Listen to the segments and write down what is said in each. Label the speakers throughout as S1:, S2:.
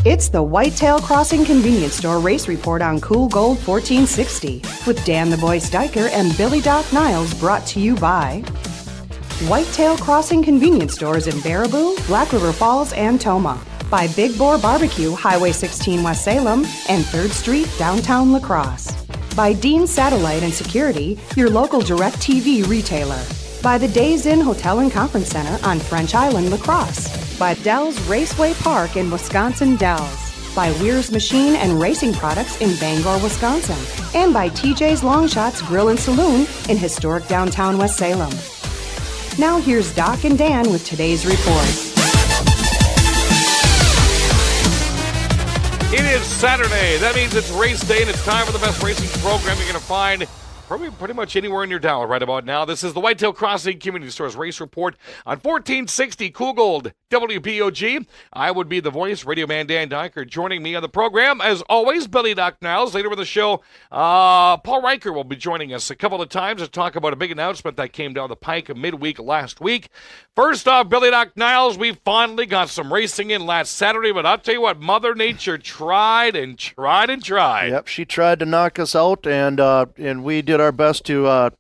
S1: It's the Whitetail Crossing Convenience Store Race Report on Cool Gold 1460 with Dan the Boy Steicher and Billy Doc Niles, brought to you by Whitetail Crossing Convenience Stores in Baraboo, Black River Falls, and Toma. By Big Boar Barbecue, Highway 16 West Salem, and 3rd Street, downtown La Crosse. By Dean Satellite and Security, your local DirecTV retailer. By the Days Inn Hotel and Conference Center on French Island, La Crosse. By Dell's Raceway Park in Wisconsin Dells. By Weir's Machine and Racing Products in Bangor, Wisconsin. And by TJ's Long Shots Grill and Saloon in historic downtown West Salem. Now here's Doc and Dan with today's report.
S2: It is Saturday. That means it's race day, and it's time for the best racing program you're going to find probably pretty much anywhere in your dial right about now. This is the Whitetail Crossing Community Stores Race Report on 1460 Cool Gold WPOG. I would be the voice, Radio Man Dan Dyker. Joining me on the program, as always, Billy Doc Niles. Later in the show, Paul Riker will be joining us a couple of times to talk about a big announcement that came down the pike midweek last week. First off, Billy Doc Niles, we finally got some racing in last Saturday, but I'll tell you what, Mother Nature tried and tried and tried.
S3: Yep, she tried to knock us out, and we did our best to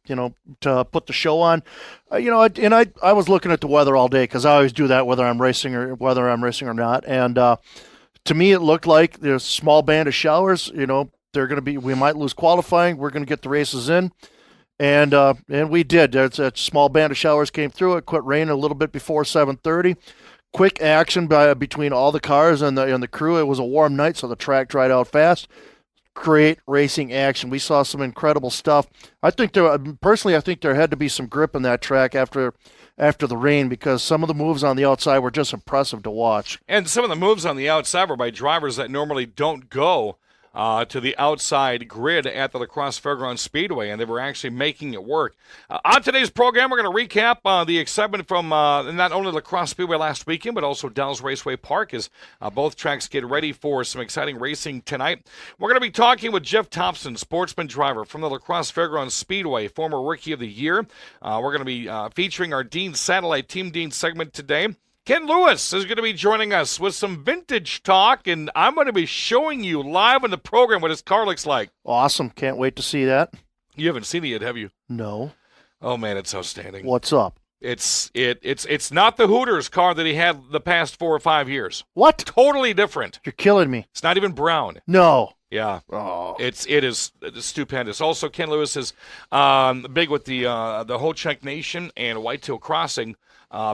S3: put the show on. I was looking at the weather all day because I always do that whether I'm racing or not. And to me, it looked like there's a small band of showers. They're going to be. We might lose qualifying. We're going to get the races in, and we did. There's a small band of showers came through. It quit raining a little bit before 7:30. Quick action between all the cars and the crew. It was a warm night, so the track dried out fast. Great racing action. We saw some incredible stuff. I think there had to be some grip in that track after the rain, because some of the moves on the outside were just impressive to watch.
S2: And some of the moves on the outside were by drivers that normally don't go to the outside grid at the La Crosse Fairgrounds Speedway, and they were actually making it work. On today's program, we're going to recap the excitement from not only La Crosse Speedway last weekend, but also Dell's Raceway Park, as both tracks get ready for some exciting racing tonight. We're going to be talking with Jeff Thompson, sportsman driver from the La Crosse Fairgrounds Speedway, former Rookie of the Year. We're going to be featuring our Dean Satellite Team Dean segment today. Ken Lewis is going to be joining us with some vintage talk, and I'm going to be showing you live on the program what his car looks like.
S3: Awesome. Can't wait to see that.
S2: You haven't seen it yet, have you?
S3: No.
S2: Oh, man, it's outstanding.
S3: What's up?
S2: It's not the Hooters car that he had the past 4 or 5 years.
S3: What?
S2: Totally different.
S3: You're killing me.
S2: It's not even brown.
S3: No.
S2: Yeah.
S3: Oh.
S2: It is stupendous. Also, Ken Lewis is big with the Ho-Chunk Nation and Whitetail Crossing.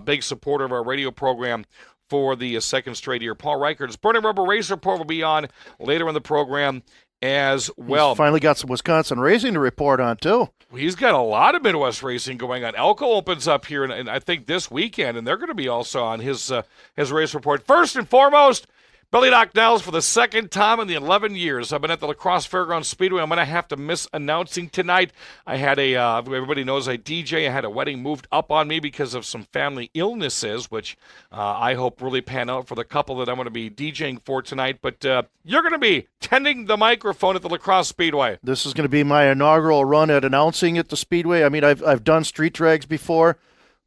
S2: Big supporter of our radio program for the second straight year. Paul Reichert's Burning Rubber Race Report will be on later in the program as well.
S3: He's finally got some Wisconsin racing to report on, too.
S2: He's got a lot of Midwest racing going on. Elko opens up here, and I think this weekend, and they're going to be also on his race report. First and foremost, Billy Doc Niles, for the second time in the 11 years I've been at the La Crosse Fairgrounds Speedway. I'm going to have to miss announcing tonight. I had everybody knows I DJ. I had a wedding moved up on me because of some family illnesses, which I hope really pan out for the couple that I'm going to be DJing for tonight. But you're going to be tending the microphone at the La Crosse Speedway.
S3: This is going to be my inaugural run at announcing at the Speedway. I mean, I've done street drags before.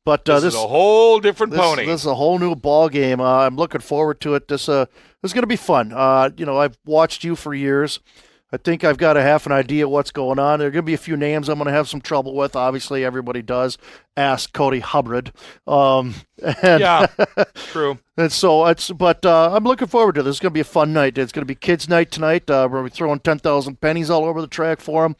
S3: But
S2: this is a whole different pony.
S3: This is a whole new ball game. I'm looking forward to it. This is going to be fun. I've watched you for years. I think I've got a half an idea what's going on. There are going to be a few names I'm going to have some trouble with. Obviously, everybody does. Ask Cody Hubbard.
S2: Yeah, true.
S3: And so I'm looking forward to this. It's going to be a fun night. It's going to be kids' night tonight. We're going to be throwing 10,000 pennies all over the track for them,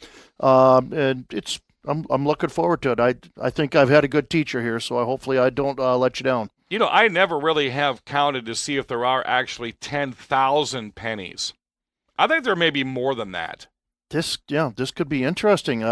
S3: and it's. I'm looking forward to it. I think I've had a good teacher here, so hopefully I don't let you down.
S2: I never really have counted to see if there are actually 10,000 pennies. I think there may be more than that.
S3: This could be interesting.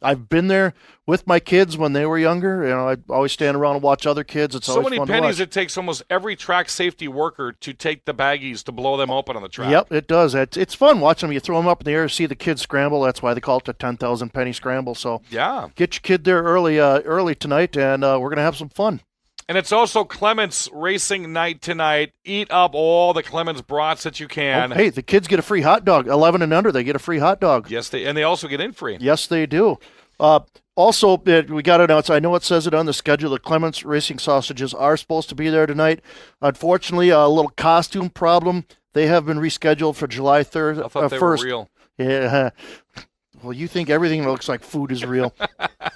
S3: I've been there with my kids when they were younger. I always stand around and watch other kids. It's always fun to watch. So many pennies,
S2: it takes almost every track safety worker to take the baggies to blow them open on the track.
S3: Yep, it does. It's fun watching them. You throw them up in the air, see the kids scramble. That's why they call it the 10,000 penny scramble. So
S2: yeah,
S3: get your kid there early tonight, and we're going to have some fun.
S2: And it's also Clements Racing Night tonight. Eat up all the Clements brats that you can.
S3: Oh, hey, the kids get a free hot dog. 11 and under, they get a free hot dog.
S2: Yes, they also get in free.
S3: Yes, they do. Also, we got to announce, I know it says it on the schedule, the Clements Racing Sausages are supposed to be there tonight. Unfortunately, a little costume problem. They have been rescheduled for July 3rd.
S2: I thought they
S3: 1st.
S2: were real.
S3: Yeah. Well, you think everything that looks like food is real.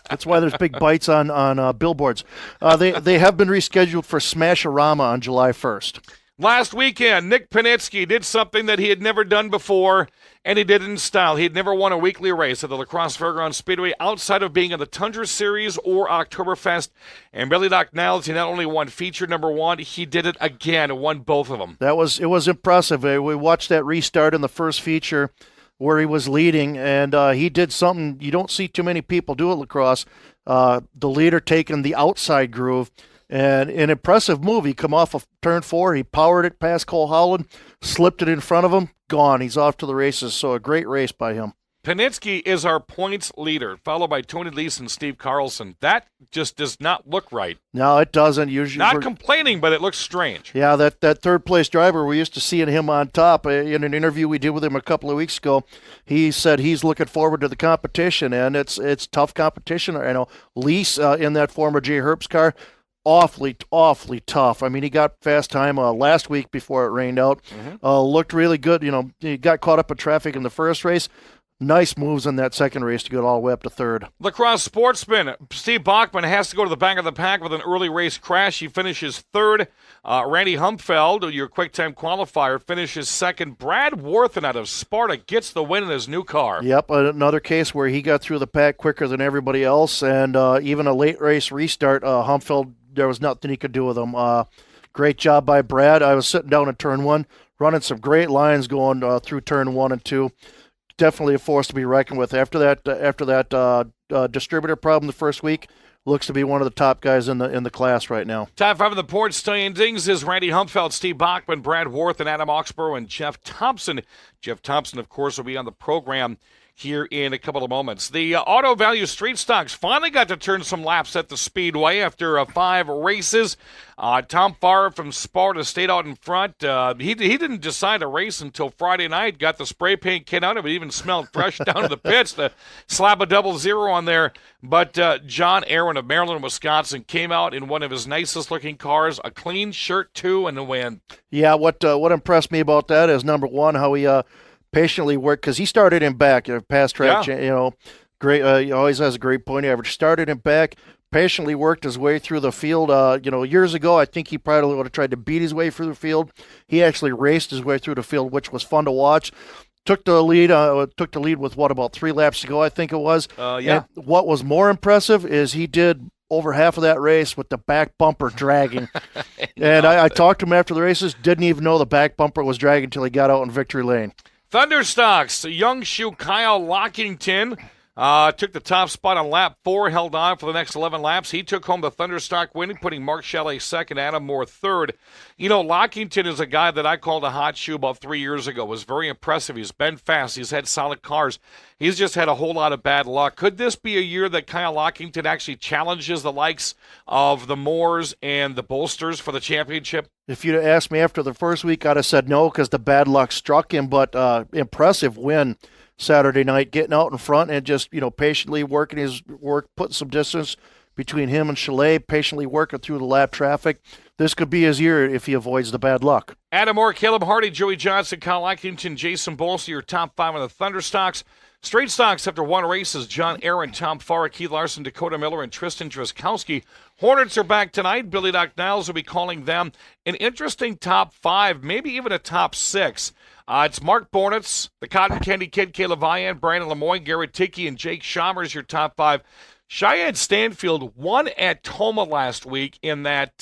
S3: That's why there's big bites on billboards. They have been rescheduled for Smash-A-Rama on July 1st.
S2: Last weekend, Nick Panitsky did something that he had never done before, and he did it in style. He had never won a weekly race at the La Crosse Fairgrounds Speedway outside of being in the Tundra Series or Oktoberfest. And Billy Doc Niles, he not only won feature number 1, he did it again and won both of them.
S3: It was impressive. We watched that restart in the first feature where he was leading, and he did something you don't see too many people do at La Crosse. The leader taking the outside groove. And an impressive move. He come off of turn 4. He powered it past Cole Howland, slipped it in front of him, gone. He's off to the races. So a great race by him.
S2: Panitsky is our points leader, followed by Tony Leese and Steve Carlson. That just does not look right.
S3: No, it doesn't. Usually,
S2: not complaining, but it looks strange.
S3: Yeah, that third place driver, we're used to seeing him on top. In an interview we did with him a couple of weeks ago, he said he's looking forward to the competition, and it's tough competition. I know Leese in that former Jay Herbst car, awfully tough. I mean, he got fast time last week before it rained out. Looked really good. He got caught up in traffic in the first race. Nice moves in that second race to get all the way up to third.
S2: La Crosse sportsman Steve Bachman has to go to the back of the pack with an early race crash. He finishes third. Randy Humpfeld, your quick-time qualifier, finishes second. Brad Worthen out of Sparta gets the win in his new car.
S3: Yep, another case where he got through the pack quicker than everybody else, and even a late race restart, Humpfeld, there was nothing he could do with him. Great job by Brad. I was sitting down in turn 1, running some great lines going through turn 1 and 2. Definitely a force to be reckoned with. After that distributor problem the first week, looks to be one of the top guys in the class right now.
S2: Top 5 of the port standings is Randy Humpfeld, Steve Bachman, Brad Worth, and Adam Oxborough, and Jeff Thompson. Jeff Thompson, of course, will be on the program here in a couple of moments. The Auto Value Street Stocks finally got to turn some laps at the Speedway after 5 races. Tom Farr from Sparta stayed out in front. He didn't decide to race until Friday night, got the spray paint kit out of it, even smelled fresh down to the pits to slap a 00 on there. But John Aaron of Maryland, Wisconsin came out in one of his nicest looking cars, a clean shirt too, and a win.
S3: Yeah, what impressed me about that is, number one, how he patiently worked, because he started in back, past track, great. He always has a great point average. Started in back, patiently worked his way through the field. Years ago, I think he probably would have tried to beat his way through the field. He actually raced his way through the field, which was fun to watch. Took the lead with about 3 laps to go, I think it was. And what was more impressive is he did over half of that race with the back bumper dragging. And I talked to him after the races, didn't even know the back bumper was dragging until he got out in victory lane.
S2: Thunderstocks, young shoe Kyle Lockington took the top spot on lap 4, held on for the next 11 laps. He took home the Thunderstock win, putting Mark Chalet second, Adam Moore third. Lockington is a guy that I called a hot shoe about 3 years ago. Was very impressive. He's been fast. He's had solid cars. He's just had a whole lot of bad luck. Could this be a year that Kyle Lockington actually challenges the likes of the Moores and the Bolsters for the championship?
S3: If you'd have asked me after the first week, I'd have said no, because the bad luck struck him, but impressive win Saturday night, getting out in front and just, patiently working his work, putting some distance between him and Chalet, patiently working through the lap traffic. This could be his year if he avoids the bad luck.
S2: Adam Moore, Caleb Hardy, Joey Johnson, Kyle Lockington, Jason Bolster, your top 5 on the Thunderstocks. Straight stocks after 1 race is John Aaron, Tom Farr, Keith Larson, Dakota Miller, and Tristan Drazkowski. Hornets are back tonight. Billy Doc Niles will be calling them. An interesting top 5, maybe even a top 6. It's Mark Bornitz, the Cotton Candy Kid, Caleb Vian, Brandon Lemoyne, Garrett Tickey, and Jake Schaumers, your top 5. Cheyenne Stanfield won at Toma last week in that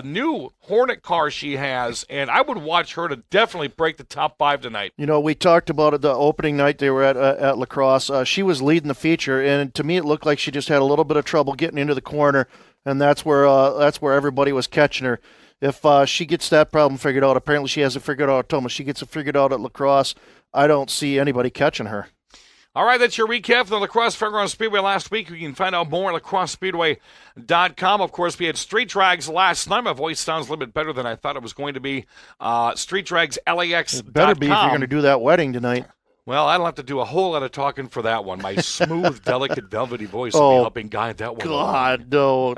S2: new Hornet car she has, and I would watch her to definitely break the top 5 tonight.
S3: We talked about it the opening night they were at La Crosse. She was leading the feature, and to me it looked like she just had a little bit of trouble getting into the corner, and that's where everybody was catching her. If she gets that problem figured out, apparently she hasn't figured out at Toma. She gets it figured out at La Crosse. I don't see anybody catching her.
S2: All right, that's your recap from the La Crosse Fairgrounds Speedway last week. You can find out more at lacrossespeedway.com. Of course, we had Street Drags last night. My voice sounds a little bit better than I thought it was going to be. Street Drags LAX.com.
S3: It better be if you're going to do that wedding tonight.
S2: Well, I don't have to do a whole lot of talking for that one. My smooth, delicate, velvety voice will be helping guide that one.
S3: God, no.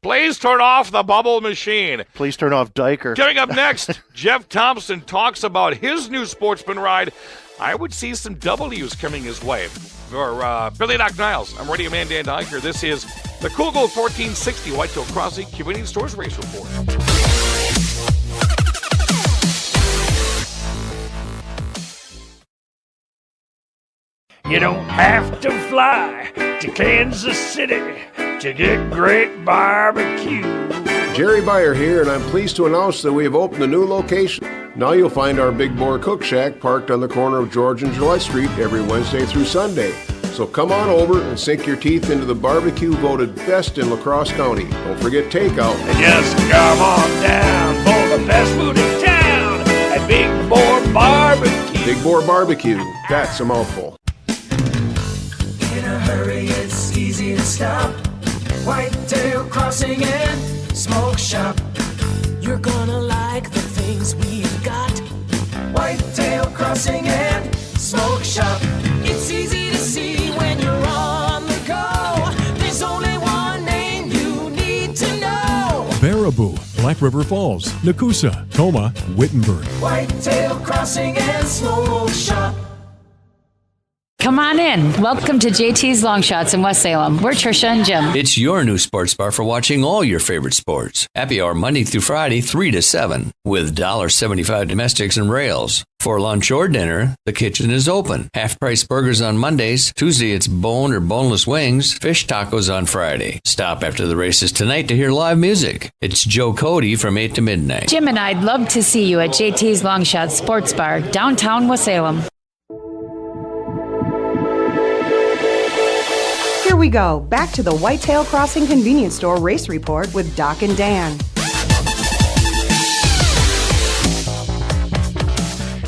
S2: Please turn off the bubble machine.
S3: Please turn off Diker.
S2: Coming up next, Jeff Thompson talks about his new sportsman ride. I would see some W's coming his way. For Billy Doc Niles, I'm Radio Man Dan Diker. This is the Cool Gold 1460 Whitetail Crossing Convenience Stores Race Report.
S4: You don't have to fly to Kansas City to get great barbecue.
S5: Jerry Beyer here, and I'm pleased to announce that we have opened a new location. Now you'll find our Big Boar Cook Shack parked on the corner of George and Gillette Street every Wednesday through Sunday. So come on over and sink your teeth into the barbecue voted best in La Crosse County. Don't forget takeout.
S4: And just come on down for the best food in town at Big Boar Barbecue.
S5: Big Boar Barbecue, that's a mouthful.
S6: In a hurry, it's easy to stop. Whitetail Crossing and Smoke Shop. You're gonna like the things we've got. Whitetail Crossing and Smoke Shop. It's easy to see when you're on the go. There's only one name you need to know.
S7: Baraboo, Black River Falls, Nakusa, Toma, Wittenberg.
S6: Whitetail Crossing and Smoke Shop.
S8: Come on in. Welcome to JT's Long Shots in West Salem. We're Trisha and Jim.
S9: It's your new sports bar for watching all your favorite sports. Happy hour Monday through Friday, 3 to 7, with $1.75 domestics and rails. For lunch or dinner, the kitchen is open. Half-price burgers on Mondays. Tuesday, it's bone or boneless wings. Fish tacos on Friday. Stop after the races tonight to hear live music. It's Joe Cody from 8 to midnight.
S8: Jim and I'd love to see you at JT's Long Shots Sports Bar, downtown West Salem.
S1: Here we go, back to the Whitetail Crossing Convenience Store Race Report with Doc and Dan.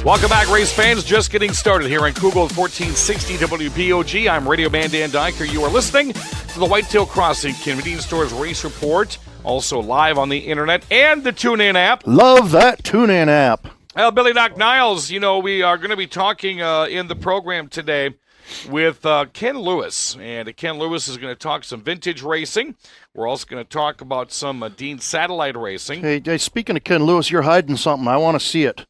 S2: Welcome back, race fans. Just getting started here on Cool Gold 1460 WPOG. I'm Radio Man Dan Diker. You are listening to the Whitetail Crossing Convenience Stores Race Report, also live on the internet and the TuneIn app.
S3: Love that TuneIn app.
S2: Billy Doc Niles, you know, we are going to be talking in the program today with Ken Lewis, and Ken Lewis is going to talk some vintage racing. We're also going to talk about some Dean satellite racing.
S3: Hey, speaking of Ken Lewis, you're hiding something. I want to see it.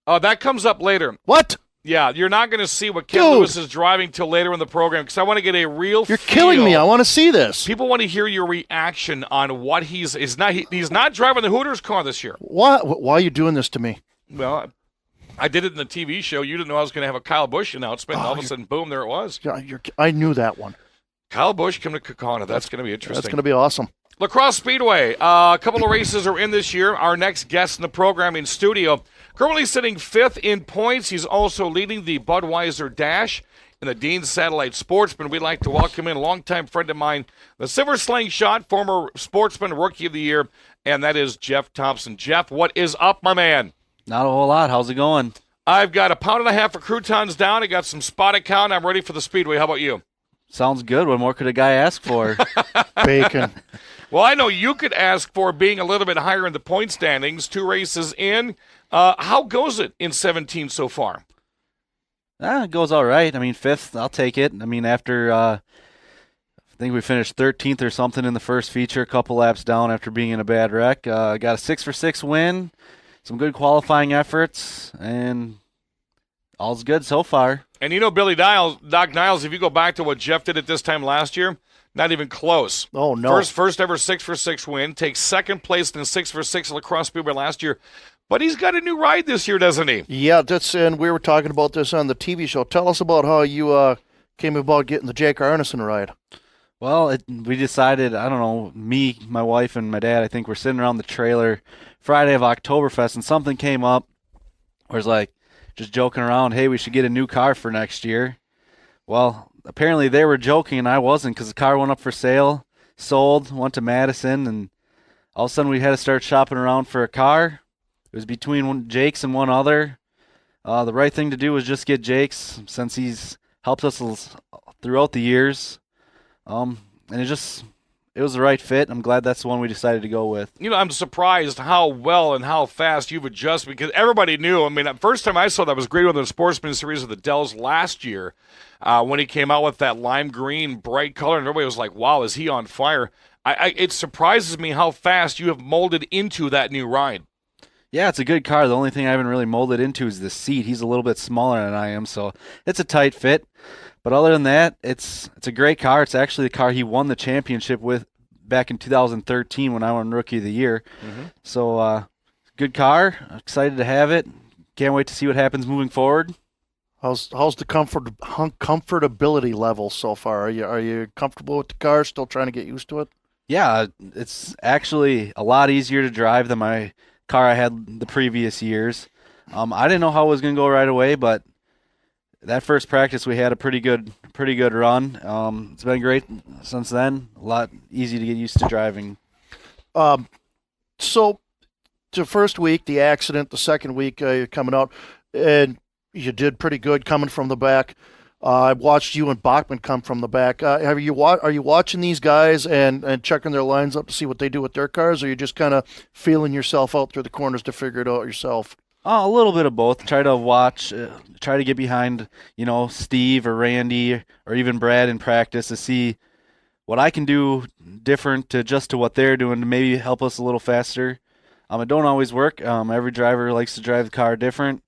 S2: That comes up later.
S3: What?
S2: Yeah, you're not going to see what Ken Lewis is driving till later in the program because I want to get a real
S3: You're killing me. I want to see this.
S2: People want to hear your reaction on what he's not driving the Hooters car this year.
S3: Why are you doing this to me?
S2: Well, I did it in the TV show. You didn't know I was going to have a Kyle Busch announcement, and all of a sudden, boom, there it was.
S3: Yeah, I knew that one.
S2: Kyle Busch coming to Kaukauna. That's going to be interesting.
S3: That's going to be awesome.
S2: La Crosse Speedway. A couple of races are in this year. Our next guest in the program in studio, currently sitting 5th in points. He's also leading the Budweiser Dash in the Dean Satellite Sportsman. We'd like to welcome in a longtime friend of mine, the Silver Slingshot, former Sportsman Rookie of the Year, and that is Jeff Thompson. Jeff, what is up, my man?
S10: Not a whole lot. How's it going?
S2: I've got a pound and a half of croutons down. I got some spotted cow, and I'm ready for the Speedway. How about you?
S10: Sounds good. What more could a guy ask for?
S3: Bacon.
S2: Well, I know you could ask for being a little bit higher in the point standings, 2 races in. How goes it in 17 so far?
S10: It goes all right. I mean, 5th, I'll take it. I mean, after I think we finished 13th or something in the first feature, a couple laps down after being in a bad wreck. Got a 6-for-6 win, some good qualifying efforts, and all's good so far. And
S2: you know, Doc Niles, if you go back to what Jeff did at this time last year, not even close.
S3: Oh, no.
S2: First ever 6-for-6 win, takes second place in the 6-for-6 La Crosse Speedway last year. But he's got a new ride this year, doesn't he?
S3: Yeah, and we were talking about this on the TV show. Tell us about how you came about getting the Jake Arneson ride.
S10: Well, we decided, I don't know, me, my wife, and my dad, I think we're sitting around the trailer Friday of Oktoberfest, and something came up where it's like, just joking around, hey, we should get a new car for next year. Well, apparently they were joking and I wasn't, because the car went up for sale, sold, went to Madison, and all of a sudden we had to start shopping around for a car. It was between Jake's and one other. The right thing to do was just get Jake's, since he's helped us throughout the years. And it was the right fit. I'm glad that's the one we decided to go with.
S2: You know, I'm surprised how well and how fast you've adjusted because everybody knew. I mean, the first time I saw that was great on the Sportsman Series of the Dells last year when he came out with that lime green bright color, and everybody was like, wow, is he on fire? It surprises me how fast you have molded into that new ride.
S10: Yeah, it's a good car. The only thing I haven't really molded into is the seat. He's a little bit smaller than I am, so it's a tight fit. But other than that, it's a great car. It's actually the car he won the championship with back in 2013 when I won Rookie of the Year. So, good car. Excited to have it. Can't wait to see what happens moving forward.
S3: How's the comfortability level so far? Are you comfortable with the car? Still trying to get used to it?
S10: Yeah, it's actually a lot easier to drive than my car I had the previous years. I didn't know how it was going to go right away, but that first practice we had a pretty good run. It's been great since then. A lot easy to get used to driving.
S3: So the first week, the accident, the second week coming out, and you did pretty good coming from the back. I watched you and Bachman come from the back. Are you watching these guys and checking their lines up to see what they do with their cars, or are you just kind of feeling yourself out through the corners to figure it out yourself?
S10: A little bit of both. Try to watch, try to get behind, Steve or Randy or even Brad in practice to see what I can do different to what they're doing to maybe help us a little faster. It don't always work. Every driver likes to drive the car different.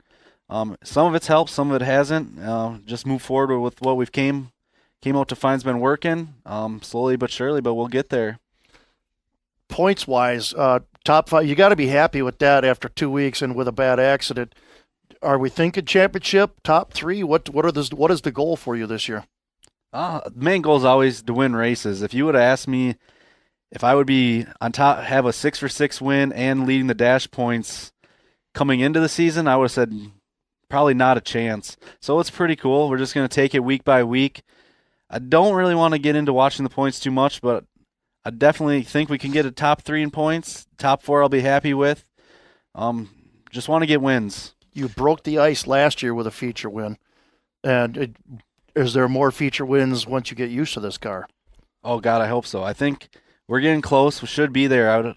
S10: Some of it's helped, some of it hasn't. Just move forward with what we've came out to find's been working, slowly but surely, but we'll get there.
S3: Points wise, top 5, you got to be happy with that after 2 weeks and with a bad accident. Are we thinking championship, top 3? What is the goal for you this year?
S10: The main goal is always to win races. If you would have asked me if I would be on top, have a 6-for-6 win and leading the dash points coming into the season, I would have said probably not a chance. So it's pretty cool. We're just going to take it week by week. I don't really want to get into watching the points too much, but I definitely think we can get a top 3 in points. Top 4 I'll be happy with. Just want to get wins.
S3: You broke the ice last year with a feature win. And is there more feature wins once you get used to this car?
S10: Oh, God, I hope so. I think we're getting close. We should be there.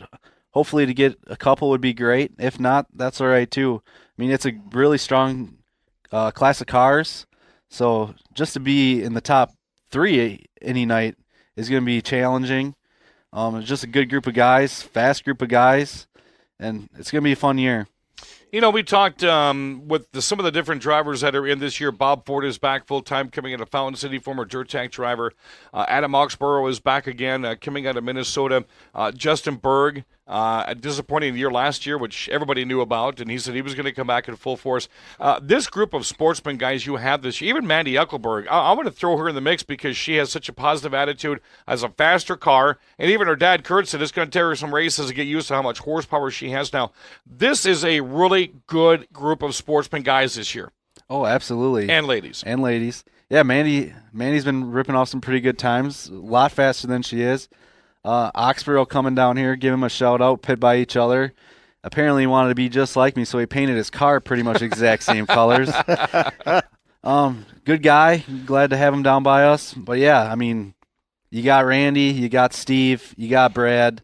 S10: Hopefully to get a couple would be great. If not, that's all right, too. I mean, it's a really strong class of cars. So just to be in the top 3 any night is going to be challenging. It's just a good group of guys, fast group of guys, and it's going to be a fun year.
S2: You know, we talked with some of the different drivers that are in this year. Bob Ford is back full-time coming out of Fountain City, former dirt track driver. Adam Oxborough is back again coming out of Minnesota. Justin Berg, a disappointing year last year, which everybody knew about, and he said he was going to come back in full force. This group of sportsman guys you have this year, even Mandy Eckelberg, I want to throw her in the mix because she has such a positive attitude, has a faster car, and even her dad, Kurt, said it's going to take her some races to get used to how much horsepower she has now. This is a really good group of sportsman guys this year.
S10: Oh, absolutely.
S2: And ladies.
S10: Yeah, Mandy's been ripping off some pretty good times, a lot faster than she is. Oxborough coming down here, give him a shout out, pit by each other. Apparently he wanted to be just like me, so he painted his car pretty much exact same colors. Good guy. Glad to have him down by us. But yeah, I mean, you got Randy, you got Steve, you got Brad.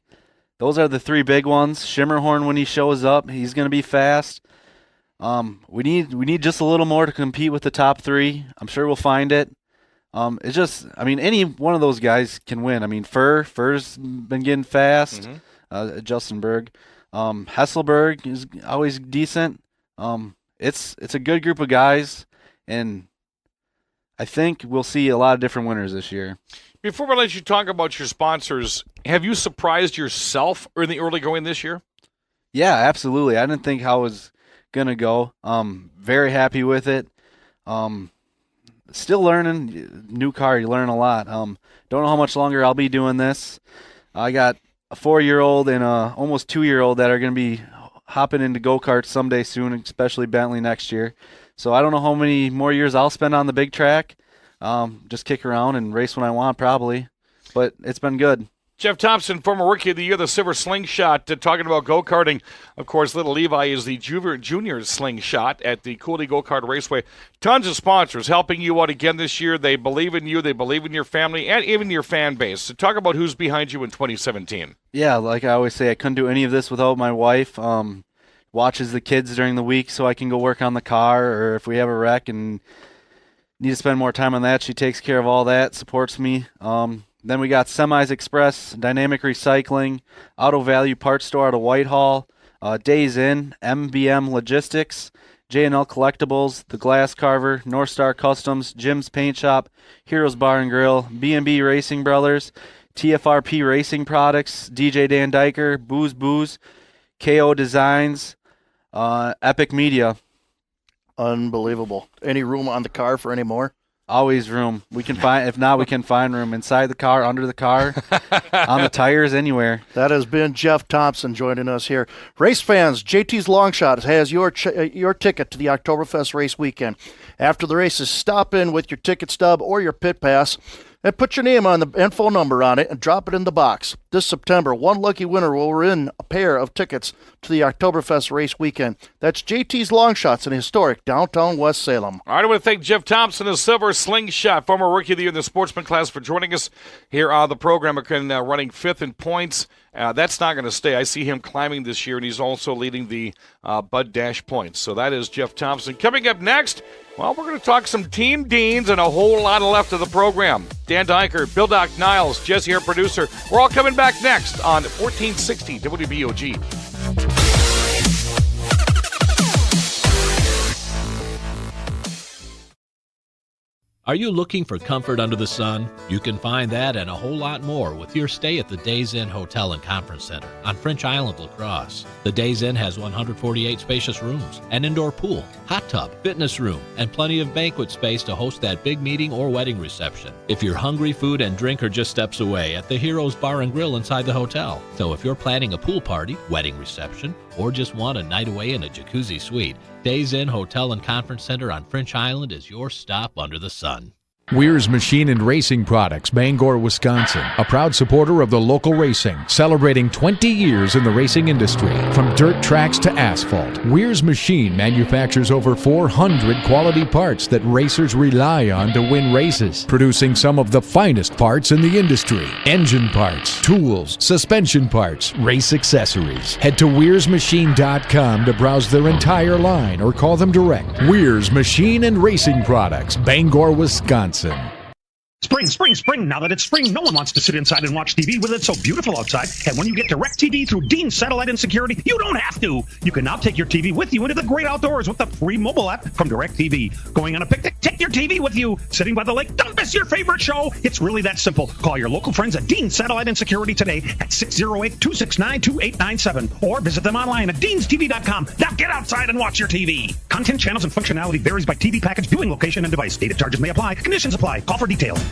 S10: Those are the 3 big ones. Shimmerhorn, when he shows up, he's going to be fast. We need just a little more to compete with the top 3. I'm sure we'll find it. It's just, I mean, any one of those guys can win. I mean, Furr's been getting fast. Justin Berg. Hesselberg is always decent. It's a good group of guys, and I think we'll see a lot of different winners this year.
S2: Before we let you talk about your sponsors, have you surprised yourself in the early going this year?
S10: Yeah, absolutely. I didn't think how it was going to go. Very happy with it. Still learning. New car, you learn a lot. Don't know how much longer I'll be doing this. I got a 4-year-old and a almost 2-year-old that are going to be hopping into go-karts someday soon, especially Bentley next year. So I don't know how many more years I'll spend on the big track. Just kick around and race when I want, probably. But it's been good.
S2: Jeff Thompson, former Rookie of the Year, the Silver Slingshot, talking about go-karting. Of course, little Levi is the junior slingshot at the Cooley Go-Kart Raceway. Tons of sponsors helping you out again this year. They believe in you. They believe in your family and even your fan base. So talk about who's behind you in 2017.
S10: Yeah, like I always say, I couldn't do any of this without my wife. Watches the kids during the week so I can go work on the car, or if we have a wreck and need to spend more time on that, she takes care of all that, supports me. Then we got Semis Express, Dynamic Recycling, Auto Value Parts Store out of Whitehall, Days Inn, MBM Logistics, J&L Collectibles, The Glass Carver, North Star Customs, Jim's Paint Shop, Heroes Bar and Grill, B&B Racing Brothers, TFRP Racing Products, DJ Dan Diker, Booze, KO Designs, Epic Media.
S3: Unbelievable. Any room on the car for any more?
S10: Always room. We can find, if not, we can find room inside the car, under the car, on the tires, anywhere.
S3: That has been Jeff Thompson joining us here. Race fans, JT's Longshot has your ticket to the Oktoberfest race weekend. After the races, stop in with your ticket stub or your pit pass and put your name on and phone number on it and drop it in the box. This September, one lucky winner will win a pair of tickets to the Oktoberfest race weekend. That's JT's Longshots in historic downtown West Salem.
S2: All right, I want to thank Jeff Thompson, the Silver Slingshot, former Rookie of the Year in the Sportsman class, for joining us here on the program. Running fifth in points. That's not going to stay. I see him climbing this year, and he's also leading the Bud Dash points. So that is Jeff Thompson. Coming up next, well, we're going to talk some Team Deans and a whole lot left of the program. Dan Diker, Bill Doc Niles, Jesse, our producer. We're all coming back next on 1460 WBOG.
S11: Are you looking for comfort under the sun? You can find that and a whole lot more with your stay at the Days Inn Hotel and Conference Center on French Island, La Crosse. The Days Inn has 148 spacious rooms, an indoor pool, hot tub, fitness room, and plenty of banquet space to host that big meeting or wedding reception. If you're hungry, food and drink are just steps away at the Heroes Bar and Grill inside the hotel. So if you're planning a pool party, wedding reception, or just want a night away in a jacuzzi suite, Days Inn Hotel and Conference Center on French Island is your stop under the sun.
S7: Weir's Machine and Racing Products, Bangor, Wisconsin. A proud supporter of the local racing, celebrating 20 years in the racing industry. From dirt tracks to asphalt, Weir's Machine manufactures over 400 quality parts that racers rely on to win races, producing some of the finest parts in the industry. Engine parts, tools, suspension parts, race accessories. Head to WeirsMachine.com to browse their entire line or call them direct. Weir's Machine and Racing Products, Bangor, Wisconsin.
S4: Spring, spring, spring. Now that it's spring, no one wants to sit inside and watch TV with it so beautiful outside. And when you get DirecTV through Dean's Satellite and Security, you don't have to. You can now take your TV with you into the great outdoors with the free mobile app from DirecTV. Going on a picnic? Take your TV with you. Sitting by the lake? Don't miss your favorite show. It's really that simple. Call your local friends at Dean's Satellite and Security today at 608-269-2897 or visit them online at deanstv.com. Now get outside and watch your TV. Content, channels, and functionality varies by TV package, viewing location, and device. Data charges may apply. Conditions apply. Call for details.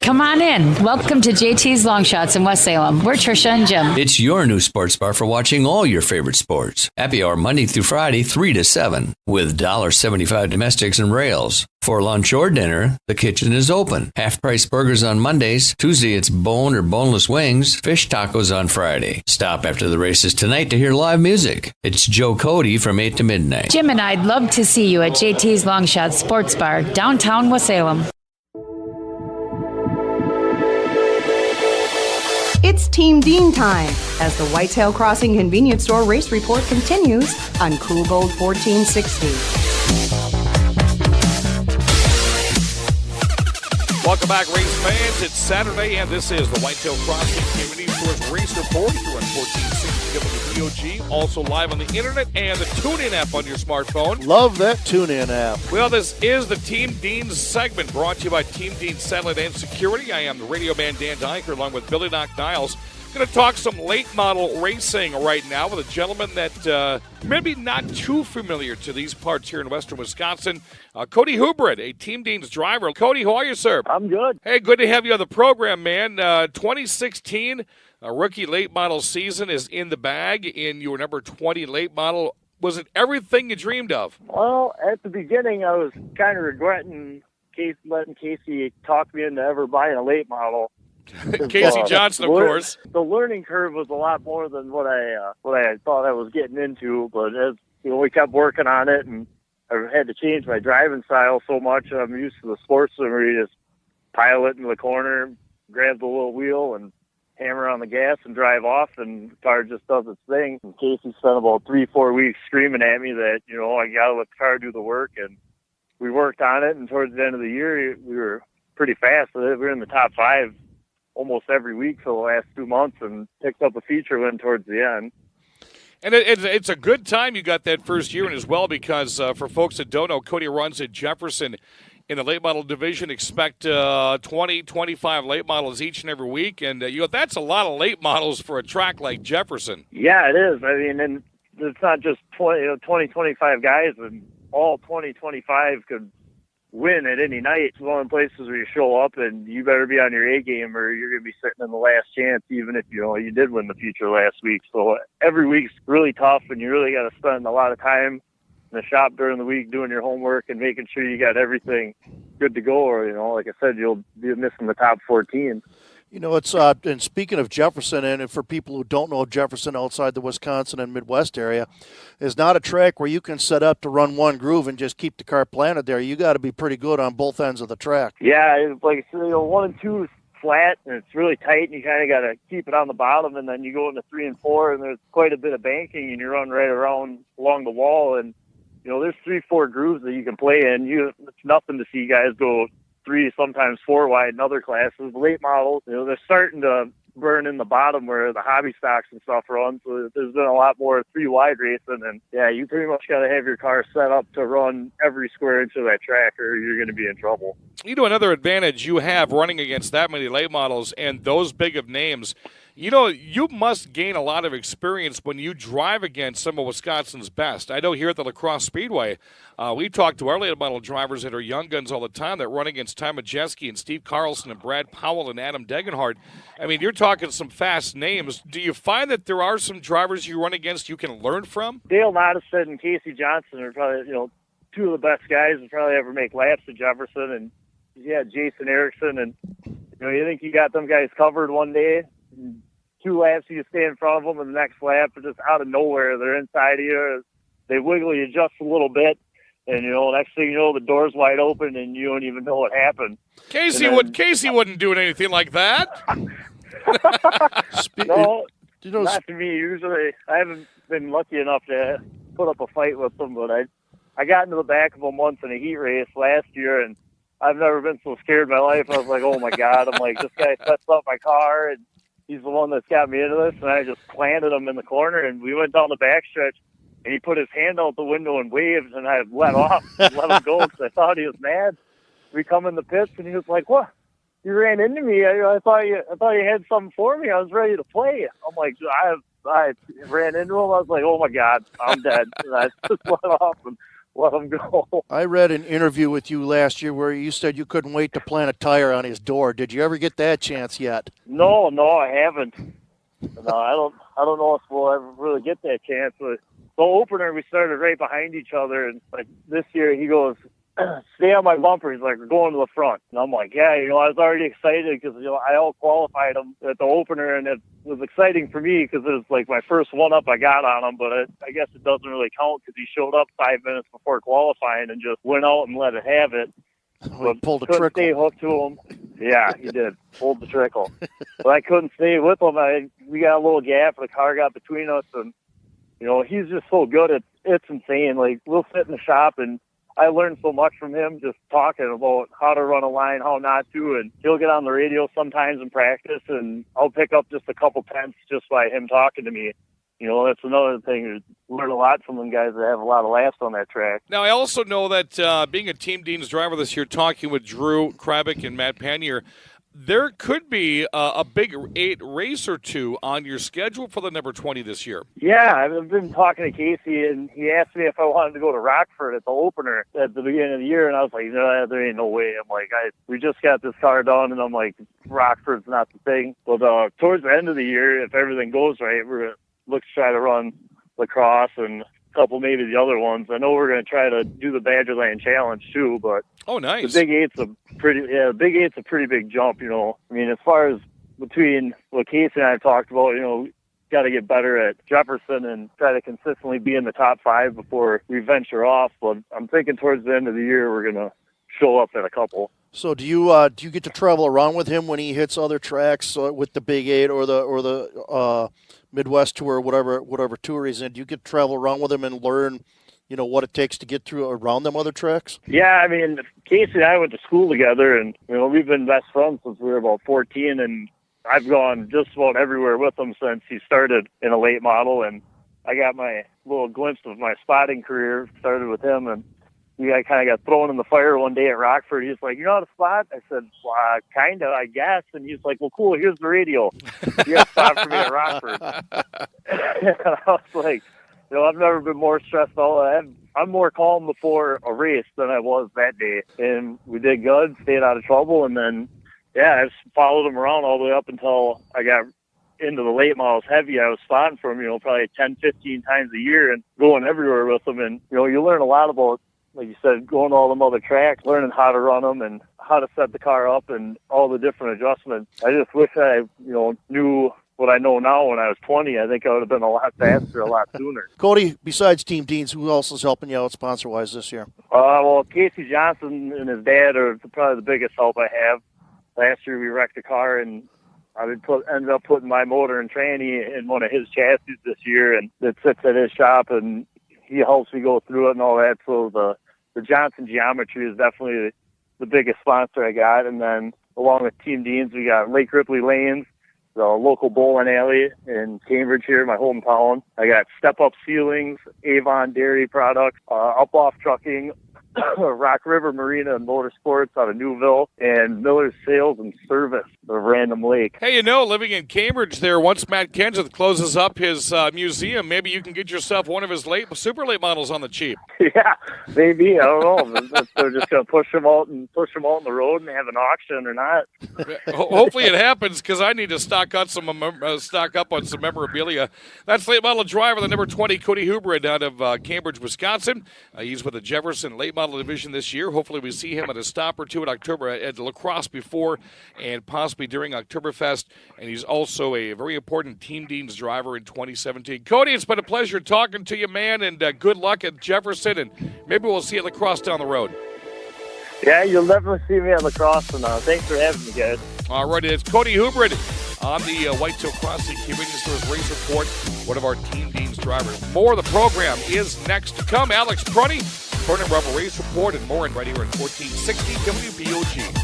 S8: Come on in. Welcome to JT's Longshots in West Salem. We're Tricia and Jim.
S9: It's your new sports bar for watching all your favorite sports. Happy hour Monday through Friday, 3 to 7, with $1.75 domestics and rails. For lunch or dinner, the kitchen is open. Half-price burgers on Mondays. Tuesday, it's bone or boneless wings. Fish tacos on Friday. Stop after the races tonight to hear live music. It's Joe Cody from 8 to midnight.
S8: Jim and I'd love to see you at JT's Longshots Sports Bar, downtown West Salem.
S1: It's Team Dean time as the Whitetail Crossing Convenience Store race report continues on Cool Gold 1460.
S2: Welcome back, race fans. It's Saturday, and this is the Whitetail Crossing Convenience Store's race report here on 1460 WBOG. Also live on the internet and the TuneIn app on your smartphone.
S3: Love that TuneIn app.
S2: Well, this is the Team Dean segment brought to you by Team Dean Satellite and Security. I am the radio man Dan Diker along with Billy Doc Niles. Going to talk some late model racing right now with a gentleman that maybe not too familiar to these parts here in western Wisconsin. Cody Hubert, a Team Dean's driver. Cody, how are you, sir?
S12: I'm good.
S2: Hey, good to have you on the program, man. 2016 rookie late model season is in the bag in your number 20 late model. Was it everything you dreamed of?
S12: Well, at the beginning, I was kind of regretting letting Casey talk me into ever buying a late model.
S2: Casey Johnson, of course.
S12: The learning curve was a lot more than what I thought I was getting into, but as we kept working on it, and I had to change my driving style so much. I'm used to the sportsman where you just pile it in the corner, grab the little wheel, and hammer on the gas and drive off, and the car just does its thing. And Casey spent about 3-4 weeks screaming at me that, I got to let the car do the work, and we worked on it, and towards the end of the year, we were pretty fast. We were in the top 5 almost every week for the last 2 months, and picked up a feature win towards the end.
S2: And it's a good time you got that first year in as well, because for folks that don't know, Cody runs at Jefferson in the late model division. Expect 20, 25 late models each and every week. And, that's a lot of late models for a track like Jefferson.
S12: Yeah, it is. I mean, and it's not just 20, 25 guys, and all 20, 25 could win at any night. It's one of the places where you show up and you better be on your A game, or you're going to be sitting in the last chance, even if, you did win the feature last week. So every week's really tough, and you really got to spend a lot of time in the shop during the week doing your homework and making sure you got everything good to go, or, like I said, you'll be missing the top 14.
S3: It's and speaking of Jefferson, and for people who don't know Jefferson outside the Wisconsin and Midwest area, is not a track where you can set up to run one groove and just keep the car planted there. You got to be pretty good on both ends of the track.
S12: Yeah, it's like 1 and 2 is flat, and it's really tight, and you kind of got to keep it on the bottom, and then you go into 3 and 4, and there's quite a bit of banking, and you run right around along the wall, and there's 3-4 grooves that you can play in. It's nothing to see guys go 3, sometimes 4 wide in other classes. Late models, they're starting to burn in the bottom where the hobby stocks and stuff run. So there's been a lot more 3 wide racing, and you pretty much got to have your car set up to run every square inch of that track, or you're going to be in trouble.
S2: Another advantage you have running against that many late models and those big of names, you must gain a lot of experience when you drive against some of Wisconsin's best. I know here at the La Crosse Speedway, we talk to our late model drivers that are young guns all the time that run against Ty Majeski and Steve Carlson and Brad Powell and Adam Degenhardt. I mean, you're talking some fast names. Do you find that there are some drivers you run against you can learn from?
S12: Dale Nottestead and Casey Johnson are probably, 2 of the best guys to probably ever make laps at Jefferson. And, Jason Erickson. And, you think you got them guys covered one day, 2 laps you stay in front of them, and the next lap, just out of nowhere, they're inside of you. They wiggle you just a little bit, and next thing you know, the door's wide open, and you don't even know what happened.
S2: Casey wouldn't do anything like that.
S12: No, not to me. Usually, I haven't been lucky enough to put up a fight with them, but I got into the back of them once in a heat race last year, and I've never been so scared in my life. I was like, oh my God, I'm like, this guy sets up my car, and he's the one that's got me into this, and I just planted him in the corner, and we went down the backstretch, and he put his hand out the window and waved, and I let off and let him go because I thought he was mad. We come in the pits, and he was like, what? You ran into me. I thought you had something for me. I was ready to play. I'm like, I ran into him. I was like, oh my God, I'm dead. And I just let off and let him go.
S3: I read an interview with you last year where you said you couldn't wait to plant a tire on his door. Did you ever get that chance yet?
S12: No, I haven't. No, I don't know if we'll ever really get that chance. But the opener, we started right behind each other, and like this year, he goes, stay on my bumper. He's like, we're going to the front. And I'm like, yeah, I was already excited because, I out-qualified him at the opener, and it was exciting for me because it was like my first one-up I got on him, but I guess it doesn't really count because he showed up 5 minutes before qualifying and just went out and let it have it.
S3: He pulled a
S12: couldn't
S3: trickle.
S12: stay hooked to him. Yeah, he did. Pulled the trickle. But I couldn't stay with him. We got a little gap. The car got between us, and, he's just so good. It's insane. Like, we'll sit in the shop, and I learned so much from him just talking about how to run a line, how not to, and he'll get on the radio sometimes in practice, and I'll pick up just a couple tenths just by him talking to me. That's another thing. Learn a lot from them guys that have a lot of laughs on that track.
S2: Now, I also know that being a Team Dean's driver this year, talking with Drew Krabick and Matt Pannier, there could be a big 8 race or 2 on your schedule for the number 20 this year.
S12: Yeah, I've been talking to Casey, and he asked me if I wanted to go to Rockford at the opener at the beginning of the year, and I was like, no, there ain't no way. I'm like, we just got this car done, and I'm like, Rockford's not the thing. But towards the end of the year, if everything goes right, we're going to look to try to run La Crosse and couple maybe the other ones. I know we're going to try to do the Badgerland Challenge too, but
S2: oh, nice.
S12: The Big Eight's a pretty big jump. I mean, as far as between what Casey and I talked about, got to get better at Jefferson and try to consistently be in the top 5 before we venture off. But I'm thinking towards the end of the year we're going to show up at a couple.
S3: So do you get to travel around with him when he hits other tracks with the Big 8 or the Midwest Tour or whatever tour he's in? Do you get to travel around with him and learn, what it takes to get through around them other tracks?
S12: Yeah, I mean, Casey and I went to school together, and we've been best friends since we were about 14, and I've gone just about everywhere with him since he started in a late model, and I got my little glimpse of my spotting career started with him, and I kind of got thrown in the fire one day at Rockford. He's like, "You know how to spot?" I said, "Well, kind of, I guess." And he's like, "Well, cool, here's the radio. You got to spot for me at Rockford." And I was like, I've never been more stressed out. I'm more calm before a race than I was that day. And we did good, stayed out of trouble, and then, I just followed him around all the way up until I got into the late models heavy. I was spotting for him, probably 10, 15 times a year and going everywhere with him. And, you learn a lot about, like you said, going to all them other tracks, learning how to run them and how to set the car up and all the different adjustments. I just wish I, knew what I know now when I was 20. I think I would have been a lot faster, a lot sooner.
S3: Cody, besides Team Deans, who else is helping you out sponsor-wise this year?
S12: Well, Casey Johnson and his dad are probably the biggest help I have. Last year we wrecked a car, and I ended up putting my motor and tranny in one of his chassis this year, and it sits at his shop, and he helps me go through it and all that. So the Johnson Geometry is definitely the biggest sponsor I got. And then along with Team Deans, we got Lake Ripley Lanes, the local bowling alley in Cambridge here, my hometown. I got Step Up Ceilings, Avon Dairy Products, Up Off Trucking, Rock River Marina and Motorsports out of Newville, and Miller's Sales and Service of Random Lake.
S2: Hey, living in Cambridge there, once Matt Kenseth closes up his museum, maybe you can get yourself one of his super late models on the cheap.
S12: Yeah, maybe. I don't know. They're just going to push them out in the road and have an auction or not.
S2: Hopefully it happens, because I need to stock up on some memorabilia. That's late model driver, the number 20, Cody Hubred out of Cambridge, Wisconsin. He's with the Jefferson late model division this year. Hopefully we see him at a stop or two in October at La Crosse before and possibly during Oktoberfest. And he's also a very important Team Deans driver in 2017. Cody, it's been a pleasure talking to you, man, and good luck at Jefferson, and maybe we'll see you at La Crosse down the road.
S12: Yeah, you'll definitely see me at La Crosse, and thanks for having me, guys. All
S2: right, it's Cody Hubred on the Whitetail Crossing Convenience Stores Race Report, one of our Team Deans drivers. More of the program is next to come. Alex Prunty, Tournament Rubber Race Report, and more right here in 1460 WBOG.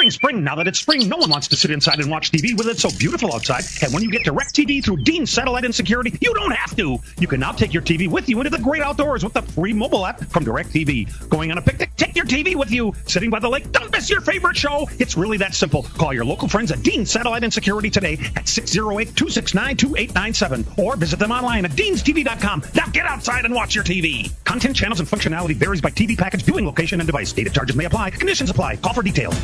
S4: Spring. Now that it's spring, no one wants to sit inside and watch TV with it so beautiful outside. And when you get DirecTV through Dean Satellite and Security, you don't have to. You can now take your TV with you into the great outdoors with the free mobile app from DirecTV. Going on a picnic? Take your TV with you. Sitting by the lake? Don't miss your favorite show. It's really that simple. Call your local friends at Dean Satellite and Security today at 608-269-2897 or visit them online at deanstv.com. Now get outside and watch your TV. Content, channels, and functionality varies by TV package, viewing location, and device. Data charges may apply. Conditions apply. Call for details.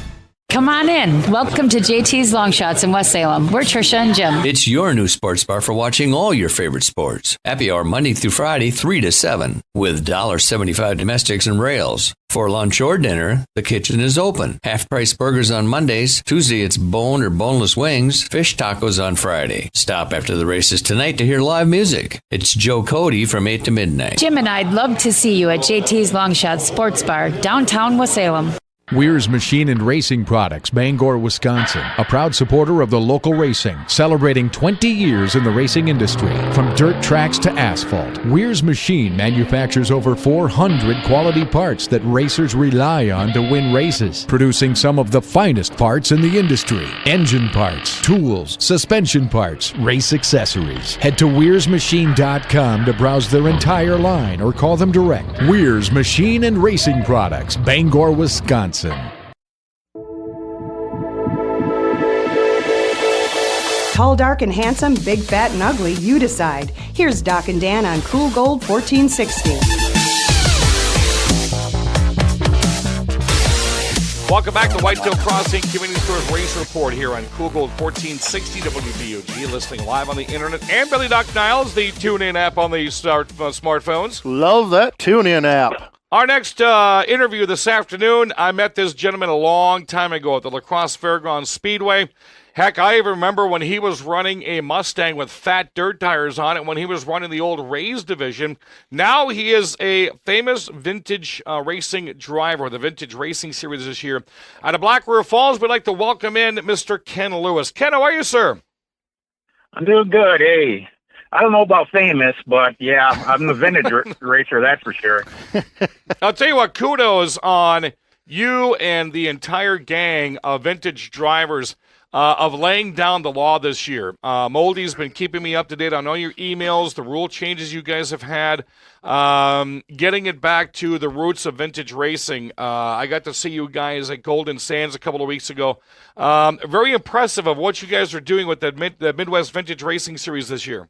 S8: Come on in. Welcome to JT's Long Shots in West Salem. We're Trisha and Jim.
S9: It's your new sports bar for watching all your favorite sports. Happy hour Monday through Friday, 3 to 7, with $1.75 domestics and rails. For lunch or dinner, the kitchen is open. Half-price burgers on Mondays. Tuesday, it's bone or boneless wings. Fish tacos on Friday. Stop after the races tonight to hear live music. It's Joe Cody from 8 to midnight.
S8: Jim and I'd love to see you at JT's Long Shots Sports Bar, downtown West Salem.
S7: Weir's Machine and Racing Products, Bangor, Wisconsin. A proud supporter of the local racing, celebrating 20 years in the racing industry. From dirt tracks to asphalt, Weir's Machine manufactures over 400 quality parts that racers rely on to win races, producing some of the finest parts in the industry. Engine parts, tools, suspension parts, race accessories. Head to Weir'sMachine.com to browse their entire line or call them direct. Weir's Machine and Racing Products, Bangor, Wisconsin.
S1: Tall, dark, and handsome, big, fat, and ugly, you decide. Here's Doc and Dan on Cool Gold 1460.
S2: Welcome back to Whitetail Crossing Convenience Stores Race Report here on Cool Gold 1460 WBOG. Listening live on the internet and Billy Doc Niles, the TuneIn app on the smartphones.
S3: Love that TuneIn app.
S2: Our next interview this afternoon, I met this gentleman a long time ago at the La Crosse Fairgrounds Speedway. Heck, I even remember when he was running a Mustang with fat dirt tires on it when he was running the old Rays division. Now he is a famous vintage racing driver, the Vintage Racing Series this year. Out of Black River Falls, we'd like to welcome in Mr. Ken Lewis. Ken, how are you, sir?
S13: I'm doing good. Hey, I don't know about famous, but yeah, I'm the vintage racer, that's for sure.
S2: I'll tell you what, kudos on you and the entire gang of vintage drivers of laying down the law this year. Moldy's been keeping me up to date on all your emails, the rule changes you guys have had, getting it back to the roots of vintage racing. I got to see you guys at Golden Sands a couple of weeks ago. Very impressive of what you guys are doing with the Midwest Vintage Racing Series this year.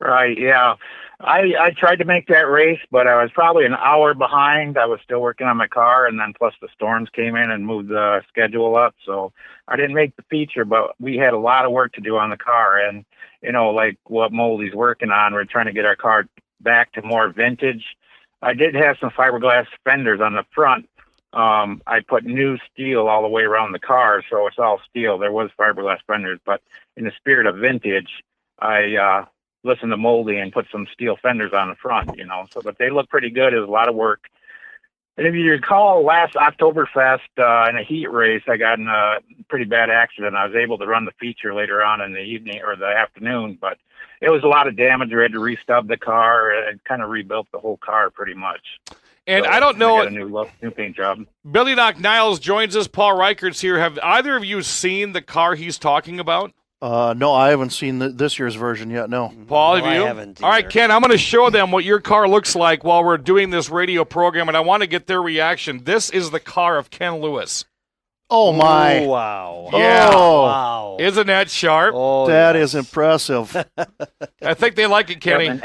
S13: Right, yeah. I tried to make that race, but I was probably an hour behind. I was still working on my car, and then plus the storms came in and moved the schedule up, so I didn't make the feature, but we had a lot of work to do on the car, and, you know, like what Moldy's working on, we're trying to get our car back to more vintage. I did have some fiberglass fenders on the front. I put new steel all the way around the car, so it's all steel. There was fiberglass fenders, but in the spirit of vintage, I listened to Moldy and put some steel fenders on the front, you know. So, but they look pretty good. It was a lot of work. And if you recall, last Oktoberfest in a heat race, I got in a pretty bad accident. I was able to run the feature later on in the evening or the afternoon, but it was a lot of damage. We had to restub the car and kind of rebuilt the whole car pretty much.
S2: And
S13: so,
S2: I don't know.
S13: I got a new paint job.
S2: Billy Doc Niles joins us. Paul Reichert's here. Have either of you seen the car he's talking about?
S3: No, I haven't seen this year's version yet, no.
S2: Paul, have
S14: No, I
S2: you?
S14: haven't
S2: All right,
S14: either.
S2: Ken, I'm going to show them what your car looks like while we're doing this radio program, and I want to get their reaction. This is the car of Ken Lewis.
S3: Oh, my.
S14: Oh, wow.
S2: Yeah.
S3: Oh,
S14: Wow.
S2: Isn't that sharp?
S14: Oh,
S3: that
S14: yes.
S3: is impressive.
S2: I think they like it, Kenny.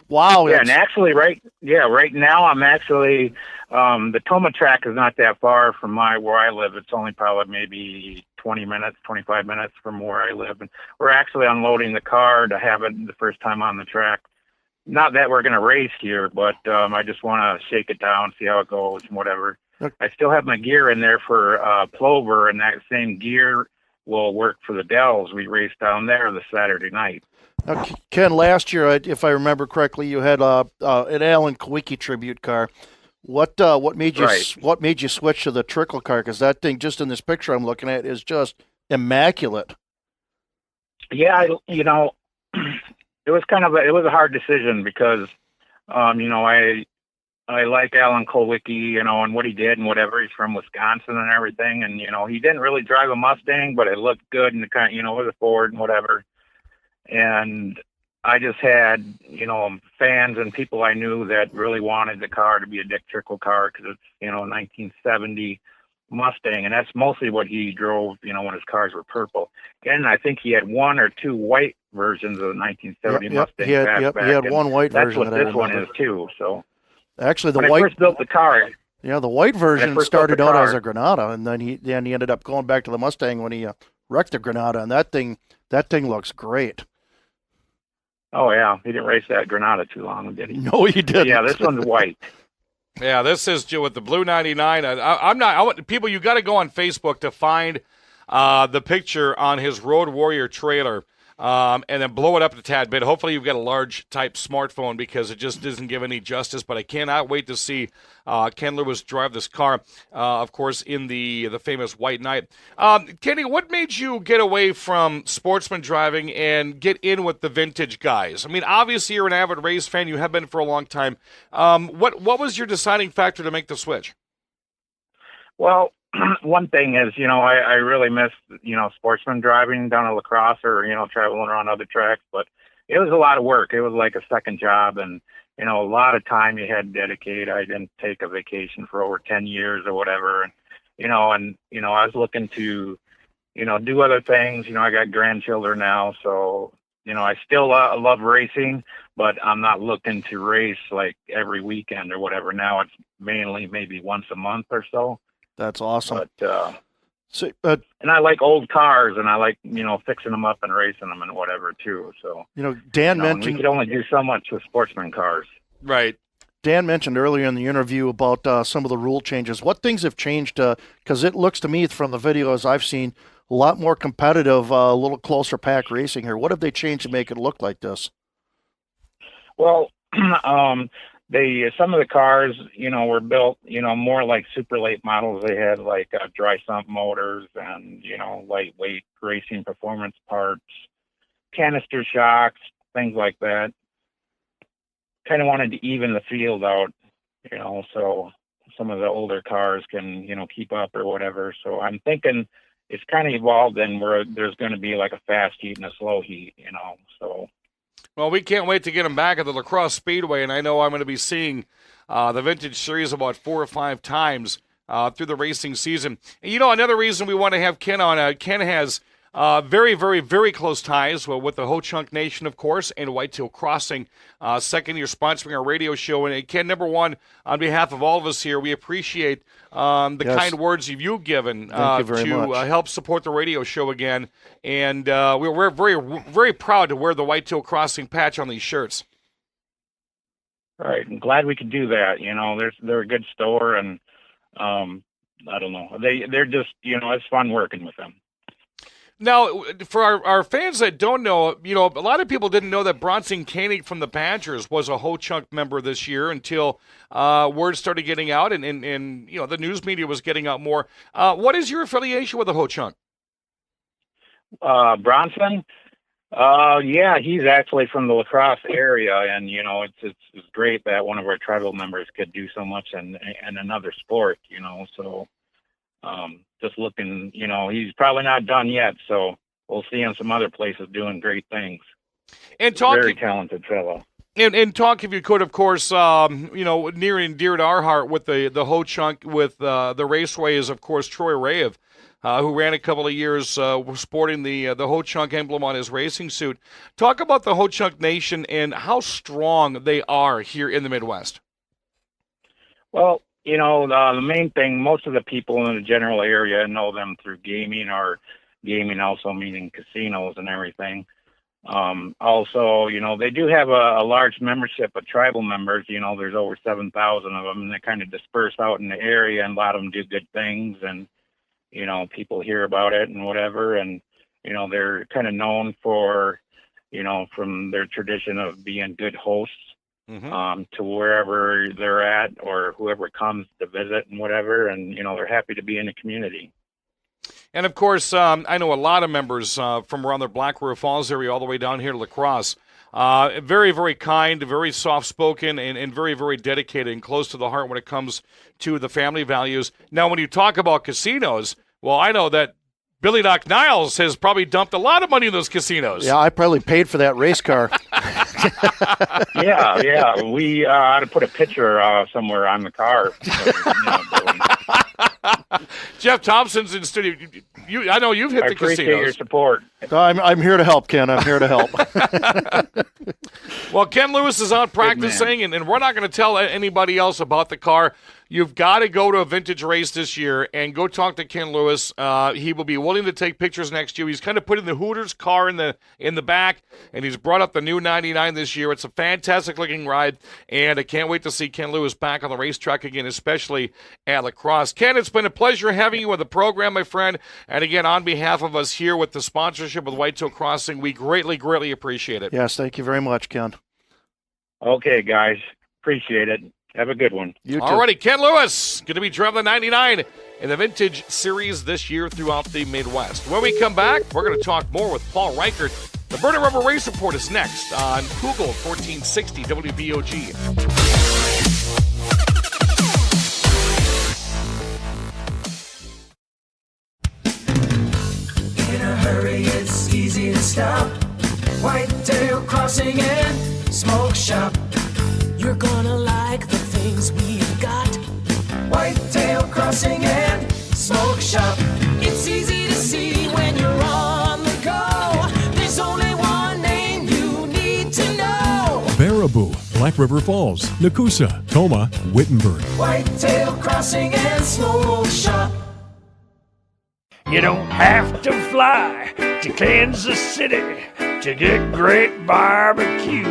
S3: Wow.
S13: Yeah, and actually, right now I'm actually, the Toma track is not that far from where I live. It's only probably maybe 20 minutes, 25 minutes from where I live. And we're actually unloading the car to have it the first time on the track. Not that we're going to race here, but I just want to shake it down, see how it goes and whatever.
S3: Okay.
S13: I still have my gear in there for Plover, and that same gear will work for the Dells. We raced down there the Saturday night.
S3: Now, Ken, last year, if I remember correctly, you had an Alan Kowicki tribute car. What made you what made you switch to the trickle car? Because that thing, just in this picture I'm looking at, is just immaculate.
S13: Yeah, you know, it was a hard decision because, you know, I like Alan Kowicki, you know, and what he did and whatever. He's from Wisconsin and everything, and you know, he didn't really drive a Mustang, but it looked good and kind of, you know, with a Ford and whatever. And I just had, you know, fans and people I knew that really wanted the car to be a Dick Trickle car because it's, you know, a 1970 Mustang, and that's mostly what he drove, you know, when his cars were purple. And I think he had one or two white versions of the 1970 Mustang.
S3: He had one white version.
S13: That's what this one is too. So
S3: actually,
S13: when I first built the car.
S3: Yeah, the white version started out as a Granada, and then he ended up going back to the Mustang when he wrecked the Granada, and that thing looks great.
S13: Oh yeah, he didn't race that Granada too long, did he?
S3: No, he didn't.
S13: Yeah, this one's white.
S2: Yeah, this is with the blue 99. I'm not. I want people. You got to go on Facebook to find the picture on his Road Warrior trailer, and then blow it up a tad bit. Hopefully, you've got a large type smartphone because it just doesn't give any justice. But I cannot wait to see Ken Lewis drive this car. Of course, in the famous White Knight. Kenny, what made you get away from sportsman driving and get in with the vintage guys? I mean, obviously, you're an avid race fan. You have been for a long time. What was your deciding factor to make the switch?
S13: Well, one thing is, you know, I really miss, you know, sportsman driving down to La Crosse or, you know, traveling around other tracks, but it was a lot of work. It was like a second job, and, you know, a lot of time you had to dedicate. I didn't take a vacation for over 10 years or whatever. And, you know, I was looking to, you know, do other things. You know, I got grandchildren now, so, you know, I still love racing, but I'm not looking to race like every weekend or whatever. Now it's mainly maybe once a month or so.
S3: That's awesome.
S13: But, and I like old cars, and I like, you know, fixing them up and racing them and whatever too. So,
S3: you know, Dan mentioned
S13: we could only do so much with sportsman cars.
S2: Right.
S3: Dan mentioned earlier in the interview about some of the rule changes. What things have changed? Because it looks to me from the videos I've seen a lot more competitive, a little closer pack racing here. What have they changed to make it look like this?
S13: Well, some of the cars, were built, more like super late models. They had like dry sump motors and, lightweight racing performance parts, canister shocks, things like that. Kind of wanted to even the field out, so some of the older cars can, keep up or whatever. So I'm thinking it's kind of evolved in where there's going to be like a fast heat and a slow heat, so.
S2: Well, we can't wait to get them back at the La Crosse Speedway, and I know I'm going to be seeing the Vintage Series about 4 or 5 times through the racing season. And, another reason we want to have Ken on, Ken has very, very, very close ties with the Ho-Chunk Nation, of course, and Whitetail Crossing, second year sponsoring our radio show. And Ken, number one, on behalf of all of us here, we appreciate the kind words you've given to help support the radio show again. And we're very, very proud to wear the Whitetail Crossing patch on these shirts.
S13: Right. I'm glad we could do that. They're a good store, and I don't know. They're just, it's fun working with them.
S2: Now, for our fans that don't know, a lot of people didn't know that Bronson Koenig from the Badgers was a Ho-Chunk member this year until word started getting out and the news media was getting out more. What is your affiliation with the Ho-Chunk?
S13: Bronson? Yeah, he's actually from the La Crosse area, and, it's great that one of our tribal members could do so much in another sport, so... just looking, he's probably not done yet, so we'll see him some other places doing great things.
S2: And talk,
S13: very talented fellow.
S2: And talk, if you could, of course, near and dear to our heart with the Ho-Chunk with the raceway is, of course, Troy Rave, who ran a couple of years sporting the Ho-Chunk emblem on his racing suit. Talk about the Ho-Chunk Nation and how strong they are here in the Midwest.
S13: Well, the main thing, most of the people in the general area know them through gaming, or gaming also meaning casinos and everything. Also, they do have a large membership of tribal members. There's over 7,000 of them, and they kind of disperse out in the area, and a lot of them do good things, and, people hear about it and whatever. And, they're kind of known for, from their tradition of being good hosts. Mm-hmm. To wherever they're at or whoever comes to visit and whatever, and they're happy to be in the community.
S2: And of course, I know a lot of members from around the Black River Falls area all the way down here to La Crosse. Very, very kind, very soft-spoken, and very, very dedicated and close to the heart when it comes to the family values. Now, when you talk about casinos, well, I know that Billy Doc Niles has probably dumped a lot of money in those casinos.
S3: Yeah, I probably paid for that race car.
S13: Yeah. We ought to put a picture somewhere on the car.
S2: Jeff Thompson's in studio. I know you've hit the casinos.
S13: I appreciate your support.
S3: I'm here to help, Ken. I'm here to help.
S2: Well, Ken Lewis is out practicing, and we're not going to tell anybody else about the car. You've got to go to a vintage race this year and go talk to Ken Lewis. He will be willing to take pictures next year. He's kind of putting the Hooters car in the back, and he's brought up the new 99 this year. It's a fantastic-looking ride, and I can't wait to see Ken Lewis back on the racetrack again, especially at La Crosse. Ken, it's been a pleasure having you on the program, my friend. And again, on behalf of us here with the sponsorship of Whitetail Crossing, we greatly, greatly appreciate it.
S3: Yes, thank you very much, Ken.
S13: Okay, guys. Appreciate it. Have a good one.
S3: You too.
S2: All righty, Ken Lewis going to be driving the 99 in the Vintage Series this year throughout the Midwest. When we come back, we're going to talk more with Paul Reichert. The Burning Rubber Race Report is next on Kugel 1460 WBOG.
S6: In a hurry, it's easy to stop. Whitetail Crossing and Smoke Shop. You're gonna like the things we've got. Whitetail Crossing and Smoke Shop. It's easy to see when you're on the go. There's only one name you need to know.
S7: Baraboo, Black River Falls, Nakusa, Toma, Wittenberg.
S6: Whitetail Crossing and Smoke Shop.
S14: You don't have to fly to Kansas City to get great barbecue.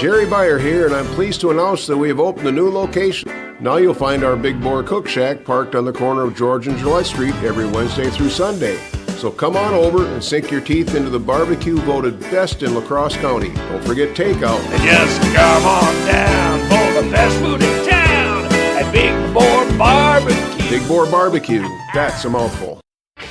S5: Jerry Beyer here, and I'm pleased to announce that we have opened a new location. Now you'll find our Big Boar Cook Shack parked on the corner of George and July Street every Wednesday through Sunday. So come on over and sink your teeth into the barbecue voted best in La Crosse County. Don't forget takeout.
S14: And just come on down for the best food in town at Big Boar Barbecue.
S5: Big Boar Barbecue, that's a mouthful.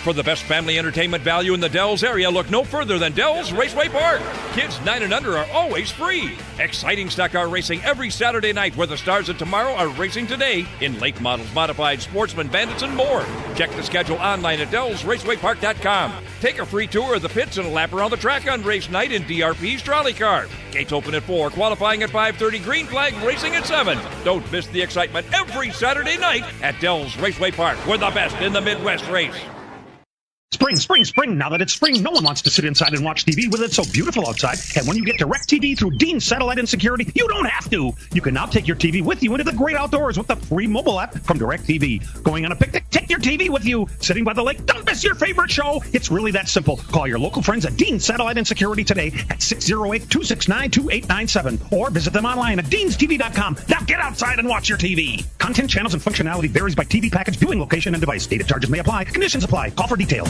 S15: For the best family entertainment value in the Dells area, look no further than Dells Raceway Park. Kids 9 and under are always free. Exciting stock car racing every Saturday night, where the stars of tomorrow are racing today in late models, modified, sportsman, bandits, and more. Check the schedule online at DellsRacewayPark.com. Take a free tour of the pits and a lap around the track on race night in DRP's trolley car. Gates open at 4, qualifying at 5:30, green flag racing at 7. Don't miss the excitement every Saturday night at Dells Raceway Park, where the best in the Midwest race.
S4: Spring, spring, spring. Now that it's spring, no one wants to sit inside and watch TV with it so beautiful outside. And when you get DirecTV through Dean's Satellite and Security, you don't have to. You can now take your TV with you into the great outdoors with the free mobile app from DirecTV. Going on a picnic? Take your TV with you. Sitting by the lake? Don't miss your favorite show. It's really that simple. Call your local friends at Dean's Satellite and Security today at 608-269-2897 or visit them online at deanstv.com. Now get outside and watch your TV. Content, channels, and functionality varies by TV package, viewing location, and device. Data charges may apply. Conditions apply. Call for details.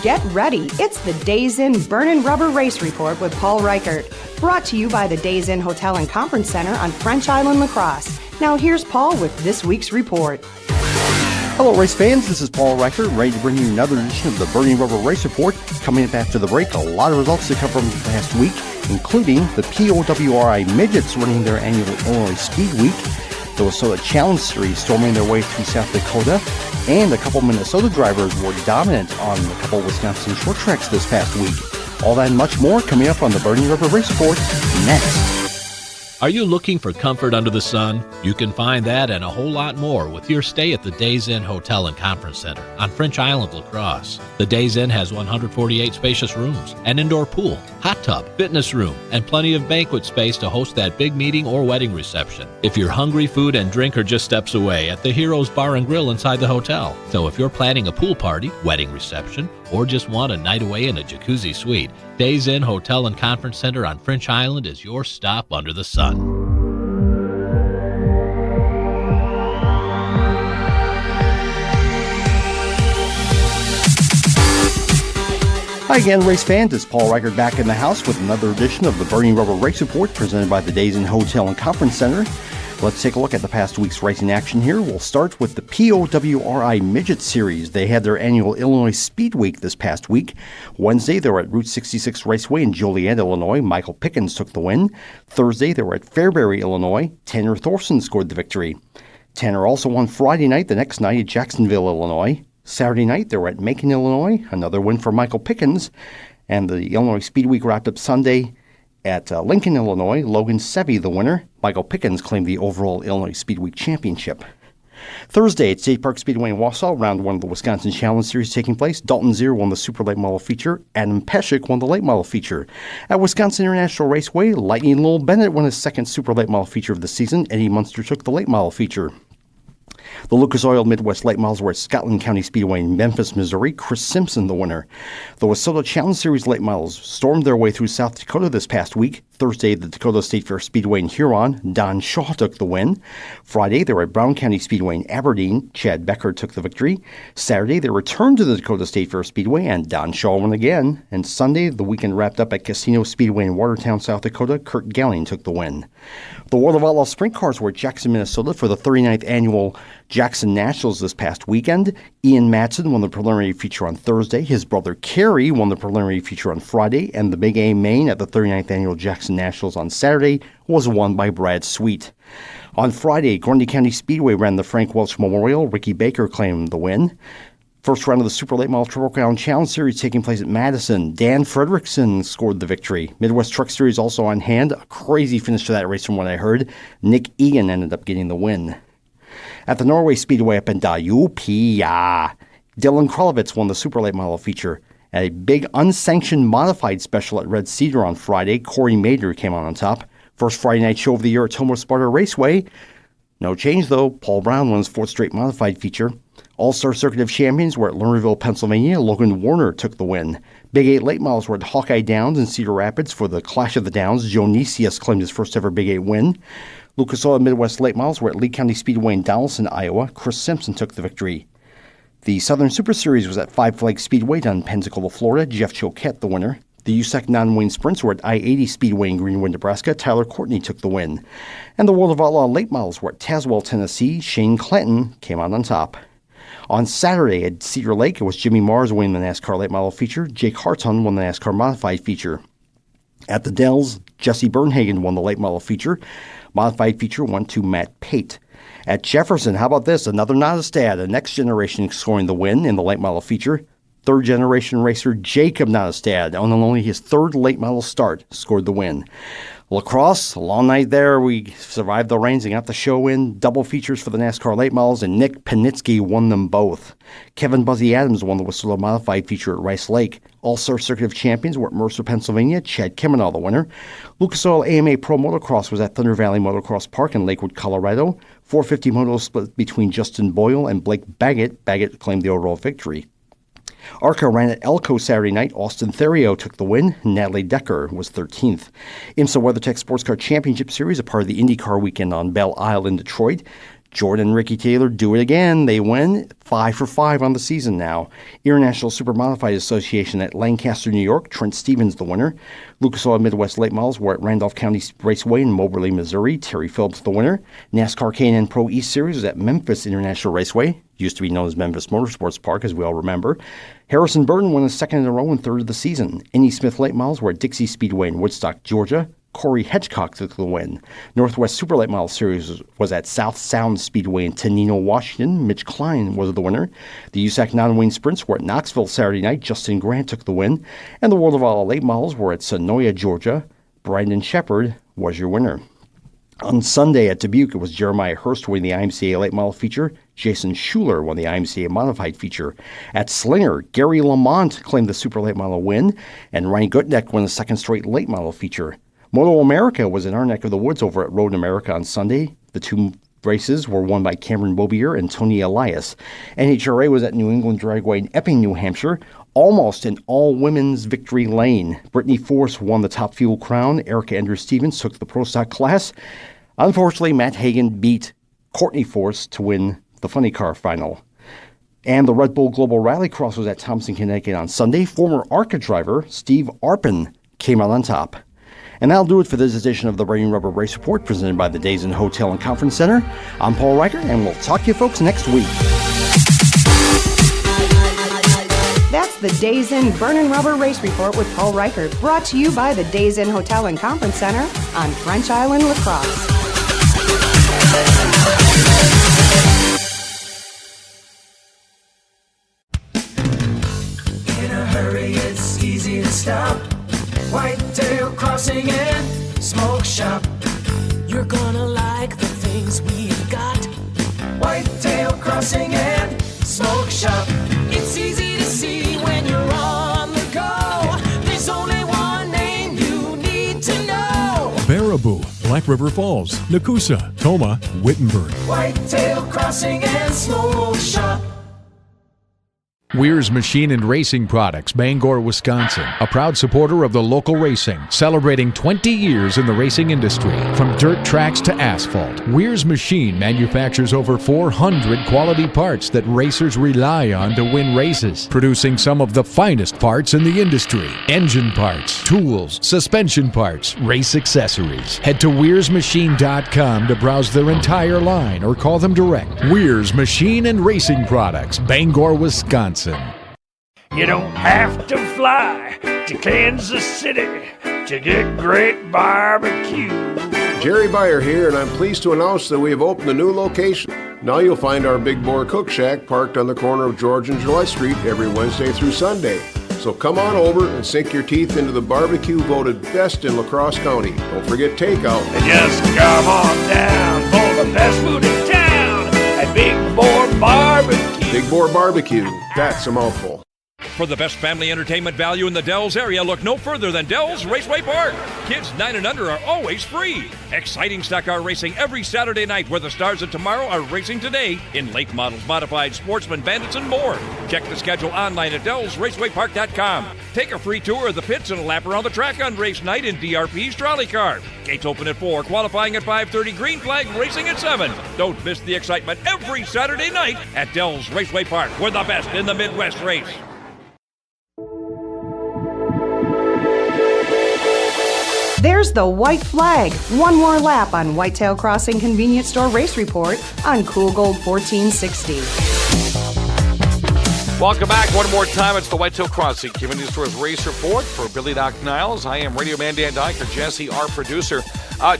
S1: Get ready. It's the Days Inn Burnin' Rubber Race Report with Paul Reichert. Brought to you by the Days Inn Hotel and Conference Center on French Island, La Crosse. Now here's Paul with this week's report.
S16: Hello, race fans. This is Paul Reichert, ready to bring you another edition of the Burning Rubber Race Report. Coming up after the break, a lot of results to cover from the past week, including the POWRI Midgets running their annual Illinois Speed Week, the Minnesota Challenge Series storming their way through South Dakota, and a couple Minnesota drivers were dominant on a couple Wisconsin short tracks this past week. All that and much more coming up on the Burning Rubber Race Report next.
S11: Are you looking for comfort under the sun? You can find that and a whole lot more with your stay at the Days Inn Hotel and Conference Center on French Island, La Crosse. The Days Inn has 148 spacious rooms, an indoor pool, hot tub, fitness room, and plenty of banquet space to host that big meeting or wedding reception. If you're hungry, food and drink are just steps away at the Heroes Bar and Grill inside the hotel. So if you're planning a pool party, wedding reception, or just want a night away in a jacuzzi suite, Days Inn Hotel and Conference Center on French Island is your stop under the sun.
S16: Hi again, race fans. It's Paul Reichert back in the house with another edition of the Burning Rubber Race Report presented by the Days Inn Hotel and Conference Center. Let's take a look at the past week's racing action here. We'll start with the POWRI Midget Series. They had their annual Illinois Speed Week this past week. Wednesday, they were at Route 66 Raceway in Joliet, Illinois. Michael Pickens took the win. Thursday, they were at Fairbury, Illinois. Tanner Thorson scored the victory. Tanner also won Friday night, the next night at Jacksonville, Illinois. Saturday night, they were at Macon, Illinois. Another win for Michael Pickens. And the Illinois Speed Week wrapped up Sunday at Lincoln, Illinois. Logan Sevi, the winner. Michael Pickens claimed the overall Illinois Speed Week championship. Thursday at State Park Speedway in Wausau, round one of the Wisconsin Challenge Series taking place. Dalton Zier won the Super Late Model feature. Adam Peschick won the Late Model feature. At Wisconsin International Raceway, Lightning Lowell Bennett won his second Super Late Model feature of the season. Eddie Munster took the Late Model feature. The Lucas Oil Midwest Late Models were at Scotland County Speedway in Memphis, Missouri. Chris Simpson, the winner. The Wissota Challenge Series Late Models stormed their way through South Dakota this past week. Thursday, the Dakota State Fair Speedway in Huron. Don Shaw took the win. Friday, they were at Brown County Speedway in Aberdeen. Chad Becker took the victory. Saturday, they returned to the Dakota State Fair Speedway, and Don Shaw won again. And Sunday, the weekend wrapped up at Casino Speedway in Watertown, South Dakota. Kurt Gowning took the win. The World of Outlaw Sprint Cars were at Jackson, Minnesota for the 39th annual Jackson Nationals this past weekend. Ian Matson won the preliminary feature on Thursday. His brother Kerry won the preliminary feature on Friday. And the Big A main at the 39th annual Jackson Nationals on Saturday was won by Brad Sweet. On Friday, Grundy County Speedway ran the Frank Welch Memorial. Ricky Baker claimed the win. First round of the Super Late Model Triple Crown Challenge Series taking place at Madison. Dan Fredrickson scored the victory. Midwest Truck Series also on hand. A crazy finish to that race from what I heard. Nick Egan ended up getting the win. At the Norway Speedway up in Dyupia, Dylan Krolowitz won the Super Late Model feature. At a big unsanctioned modified special at Red Cedar on Friday, Corey Mader came on top. First Friday night show of the year at Tomo Sparta Raceway. No change, though. Paul Brown won his 4th straight modified feature. All-Star Circuit of Champions were at Lernerville, Pennsylvania. Logan Warner took the win. Big 8 late models were at Hawkeye Downs in Cedar Rapids for the Clash of the Downs. Joe Nicias claimed his first ever Big 8 win. Lucas Oil Midwest late models were at Lee County Speedway in Donaldson, Iowa. Chris Simpson took the victory. The Southern Super Series was at Five Flags Speedway down in Pensacola, Florida. Jeff Choquette the winner. The USAC non-wing sprints were at I-80 Speedway in Greenwood, Nebraska. Tyler Courtney took the win. And the World of Outlaw late models were at Tazewell, Tennessee. Shane Clanton came out on top. On Saturday at Cedar Lake, it was Jimmy Mars winning the NASCAR late model feature. Jake Harton won the NASCAR modified feature. At the Dells, Jesse Bernhagen won the late model feature. Modified feature went to Matt Pate. At Jefferson, how about this? Another Nottestad, a next generation scoring the win in the late model feature. Third generation racer Jacob Nottestad, on only his 3rd late model start, scored the win. Lacrosse, a long night there. We survived the rains and got the show in. Double features for the NASCAR late models, and Nick Panitsky won them both. Kevin Buzzy Adams won the Whistler modified feature at Rice Lake. All-Star Circuit of Champions were at Mercer, Pennsylvania. Chad Kemenall the winner. Lucas Oil AMA Pro Motocross was at Thunder Valley Motocross Park in Lakewood, Colorado. 450 moto split between Justin Boyle and Blake Baggett. Baggett claimed the overall victory. ARCA ran at Elko Saturday night. Austin Therio took the win. Natalie Decker was 13th. IMSA WeatherTech Sports Car Championship Series, a part of the IndyCar weekend on Belle Isle in Detroit. Jordan and Ricky Taylor do it again. They win 5 for 5 on the season now. International Super Modified Association at Lancaster, New York. Trent Stevens the winner. Lucas Oil Midwest late models were at Randolph County Raceway in Moberly, Missouri. Terry Phillips the winner. NASCAR K&N Pro East Series was at Memphis International Raceway. Used to be known as Memphis Motorsports Park, as we all remember. Harrison Burton won his 2nd in a row and 3rd of the season. Annie Smith late models were at Dixie Speedway in Woodstock, Georgia. Corey Hedgecock took the win. Northwest Super Late Model Series was at South Sound Speedway in Tenino, Washington. Mitch Klein was the winner. The USAC non-wing sprints were at Knoxville Saturday night. Justin Grant took the win. And the World of Outlaw late models were at Sonoya, Georgia. Brandon Shepard was your winner. On Sunday at Dubuque, it was Jeremiah Hurst winning the IMCA late model feature. Jason Schuler won the IMCA modified feature. At Slinger, Gary Lamont claimed the super late model win, and Ryan Gutneck won the 2nd straight late model feature. Moto America was in our neck of the woods over at Road America on Sunday. The 2 races were won by Cameron Bobier and Tony Elias. NHRA was at New England Dragway in Epping, New Hampshire. Almost an all-women's victory lane. Brittany Force won the Top Fuel crown. Erica Andrews-Stevens took the Pro Stock class. Unfortunately, Matt Hagan beat Courtney Force to win the Funny Car final. And the Red Bull Global Rallycross was at Thompson, Connecticut on Sunday. Former ARCA driver Steve Arpin came out on top. And that'll do it for this edition of the Burning Rubber Race Report presented by the Days Inn Hotel and Conference Center. I'm Paul Reicher, and we'll talk to you folks next week.
S1: That's the Days Inn Burnin' Rubber Race Report with Paul Reichert, brought to you by the Days Inn Hotel and Conference Center on French Island, La Crosse.
S6: In a hurry, it's easy to stop. Whitetail Crossing and Smoke Shop. You're gonna like the things we've got. Whitetail Crossing and Smoke Shop. It's easy to see when you're on the go. There's only one name you need to know.
S7: Baraboo, Black River Falls, Nakusa, Toma, Wittenberg.
S6: Whitetail Crossing and Smoke Shop.
S7: Weir's Machine and Racing Products, Bangor, Wisconsin. A proud supporter of the local racing, celebrating 20 years in the racing industry. From dirt tracks to asphalt, Weir's Machine manufactures over 400 quality parts that racers rely on to win races, producing some of the finest parts in the industry. Engine parts, tools, suspension parts, race accessories. Head to WeirsMachine.com to browse their entire line or call them direct. Weir's Machine and Racing Products, Bangor, Wisconsin.
S14: You don't have to fly to Kansas City to get great barbecue.
S5: Jerry Beyer here, and I'm pleased to announce that we have opened a new location. Now you'll find our Big Boar Cook Shack parked on the corner of George and July Street every Wednesday through Sunday. So come on over and sink your teeth into the barbecue voted best in La Crosse County. Don't forget takeout.
S14: And just come on down for the best food in town at Big Boar Barbecue.
S5: Big Boar Barbecue, that's a mouthful.
S15: For the best family entertainment value in the Dells area, look no further than Dells Raceway Park. Kids 9 and under are always free. Exciting stock car racing every Saturday night, where the stars of tomorrow are racing today in late models, modified, sportsman, bandits, and more. Check the schedule online at DellsRacewayPark.com. Take a free tour of the pits and a lap around the track on race night in DRP's trolley car. Gates open at 4, qualifying at 5:30, green flag racing at 7. Don't miss the excitement every Saturday night at Dells Raceway Park. We're the best in the Midwest race.
S1: There's the white flag. One more lap on Whitetail Crossing Convenience Store Race Report on Cool Gold 1460.
S2: Welcome back one more time. It's the Whitetail Crossing Convenience Store's Race Report for Billy Doc Niles. I am Radio Man Dan Dyker, Jesse, our producer.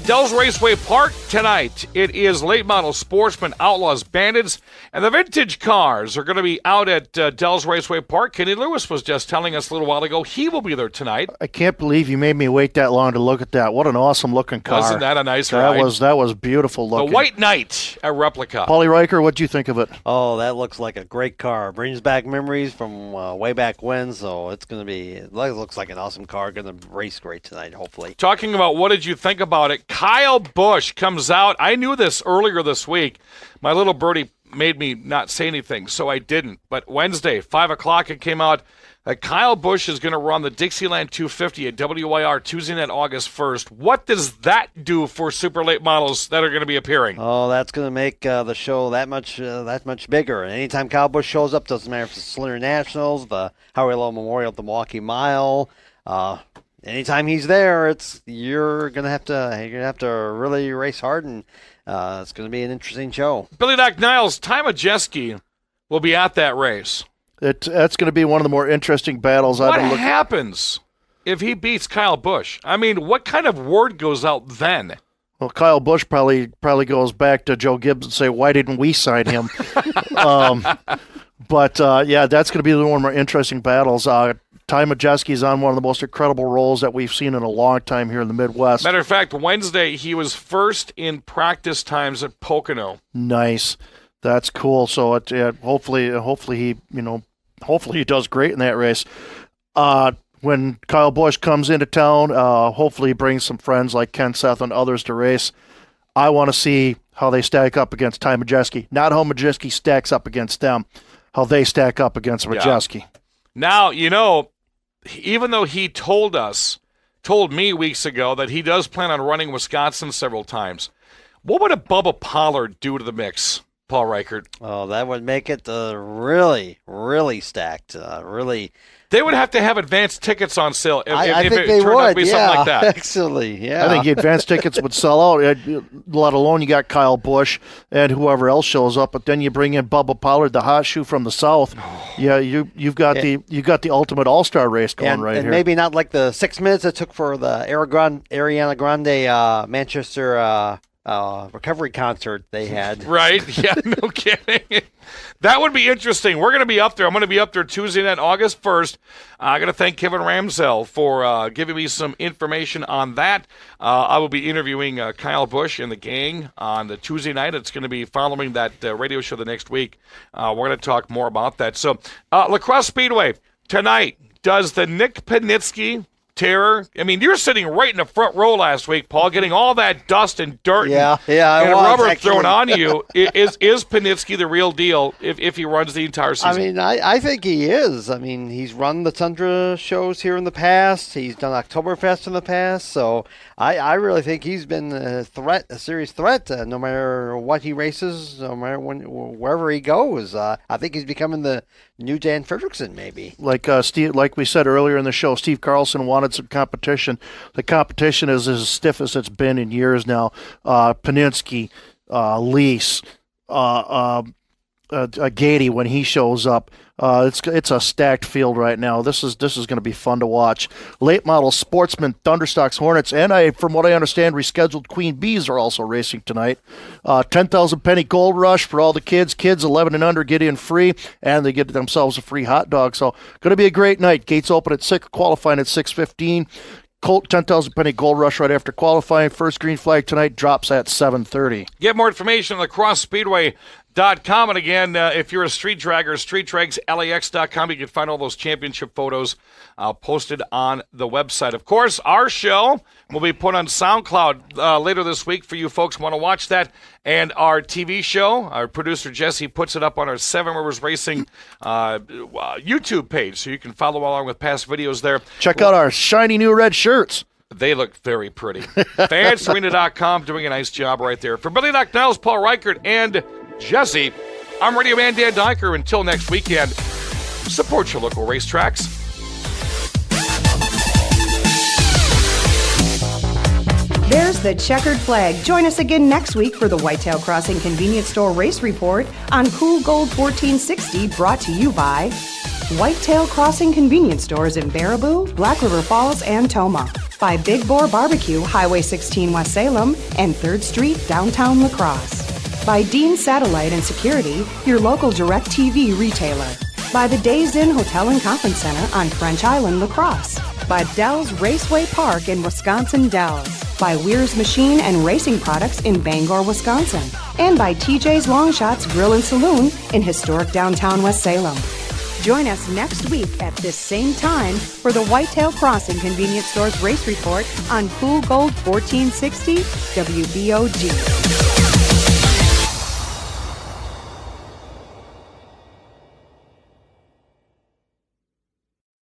S2: Dells Raceway Park tonight. It is late model sportsmen, outlaws, bandits, and the vintage cars are going to be out at Dells Raceway Park. Kenny Lewis was just telling us a little while ago he will be there tonight.
S3: I can't believe you made me wait that long to look at that. What an awesome looking car.
S2: Wasn't that a nice ride?
S3: That was beautiful looking.
S2: The White Knight, a replica.
S3: Paulie Riker, what'd you think of it?
S17: Oh, that looks like a great car. Brings back memories from way back when, so it looks like an awesome car. Going to race great tonight, hopefully.
S2: Talking about what did you think about it, Kyle Busch comes out. I knew this earlier this week. My little birdie made me not say anything, so I didn't. But Wednesday, 5 o'clock, it came out that Kyle Busch is going to run the Dixieland 250 at WIR Tuesday night, August 1st. What does that do for super late models that are going to be appearing?
S17: Oh, that's going to make the show that much bigger. And anytime Kyle Busch shows up, doesn't matter if it's the Slinger Nationals, the Howie Lowe Memorial, the Milwaukee Mile. Anytime he's there, you're gonna have to really race hard, and it's gonna be an interesting show.
S2: Billy Doc Niles, Ty Majeski will be at that race.
S3: That's going to be one of the more interesting battles.
S2: What happens if he beats Kyle Busch? I mean, what kind of word goes out then?
S3: Well, Kyle Busch probably goes back to Joe Gibbs and say, "Why didn't we sign him?" But that's going to be one of the more interesting battles. Ty Majeski's on one of the most incredible rolls that we've seen in a long time here in the Midwest.
S2: Matter of fact, Wednesday he was first in practice times at Pocono.
S3: Nice, that's cool. So hopefully he does great in that race. When Kyle Busch comes into town, hopefully he brings some friends like Ken Seth and others to race. I want to see how they stack up against Ty Majeski. Not how Majeski stacks up against them, how they stack up against Majeski.
S2: Yeah. Now, even though he told me weeks ago that he does plan on running Wisconsin several times, what would a Bubba Pollard do to the mix, Paul Reichert?
S17: Oh, that would make it really, really stacked.
S2: They would have to have advanced tickets on sale if
S17: I think
S2: it
S17: they
S2: turned
S17: would,
S2: out to be something like that.
S17: Actually, yeah.
S3: I think the advanced tickets would sell out, let alone you got Kyle Busch and whoever else shows up. But then you bring in Bubba Pollard, the hot shoe from the South. Yeah, you've got the ultimate all-star race going right
S17: and
S3: here.
S17: Maybe not like the 6 minutes it took for the Ariana Grande Manchester recovery concert they had.
S2: Right? Yeah, no kidding. That would be interesting. We're going to be up there. I'm going to be up there Tuesday night, August 1st. I'm going to thank Kevin Ramsell for giving me some information on that. I will be interviewing Kyle Busch and the gang on the Tuesday night. It's going to be following that radio show the next week. We're going to talk more about that. So, La Crosse Speedway tonight. Does the Nick Panitsky terror? I mean, you're sitting right in the front row last week, Paul, getting all that dust and dirt and rubber thrown on you. Is Panitsky the real deal if he runs the entire season?
S17: I mean, I think he is. I mean, he's run the Tundra shows here in the past. He's done Oktoberfest in the past. So I really think he's been a serious threat, no matter what he races, no matter wherever he goes. I think he's becoming the new Dan Fredrickson, maybe.
S3: Like we said earlier in the show, Steve Carlson wanted some competition. The competition is as stiff as it's been in years now. Panitsky, Lease, Gady when he shows up. It's a stacked field right now. This is going to be fun to watch. Late model Sportsman, Thunderstocks, Hornets, and from what I understand, rescheduled Queen Bees are also racing tonight. 10,000 penny gold rush for all the kids. Kids 11 and under get in free, and they get themselves a free hot dog. So going to be a great night. Gates open at 6, qualifying at 6:15. Colt 10,000 penny gold rush right after qualifying. First green flag tonight drops at 7:30.
S2: Get more information on StreetDrags.com. And again, if you're a street dragger, StreetDragsLAX.com. You can find all those championship photos posted on the website. Of course, our show will be put on SoundCloud later this week for you folks who want to watch that. And our TV show, our producer Jesse puts it up on our Seven Rivers Racing YouTube page, so you can follow along with past videos there.
S3: Check out our shiny new red shirts.
S2: They look very pretty. FansArena.com doing a nice job right there. For Billy Doc Niles, Paul Reichert, and Jesse, I'm Radio Man Dan Dyker. Until next weekend, support your local racetracks.
S1: There's the checkered flag. Join us again next week for the Whitetail Crossing Convenience Store Race Report on Cool Gold 1460, brought to you by Whitetail Crossing Convenience Stores in Baraboo, Black River Falls, and Toma. By Big Boar Barbecue, Highway 16 West Salem, and 3rd Street, downtown La Crosse. By Dean Satellite and Security, your local DirecTV retailer. By the Days Inn Hotel and Conference Center on French Island, La Crosse. By Dell's Raceway Park in Wisconsin Dells. By Weir's Machine and Racing Products in Bangor, Wisconsin. And by TJ's Long Shots Grill and Saloon in historic downtown West Salem. Join us next week at this same time for the Whitetail Crossing Convenience Stores Race Report on Cool Gold 1460 WBOG.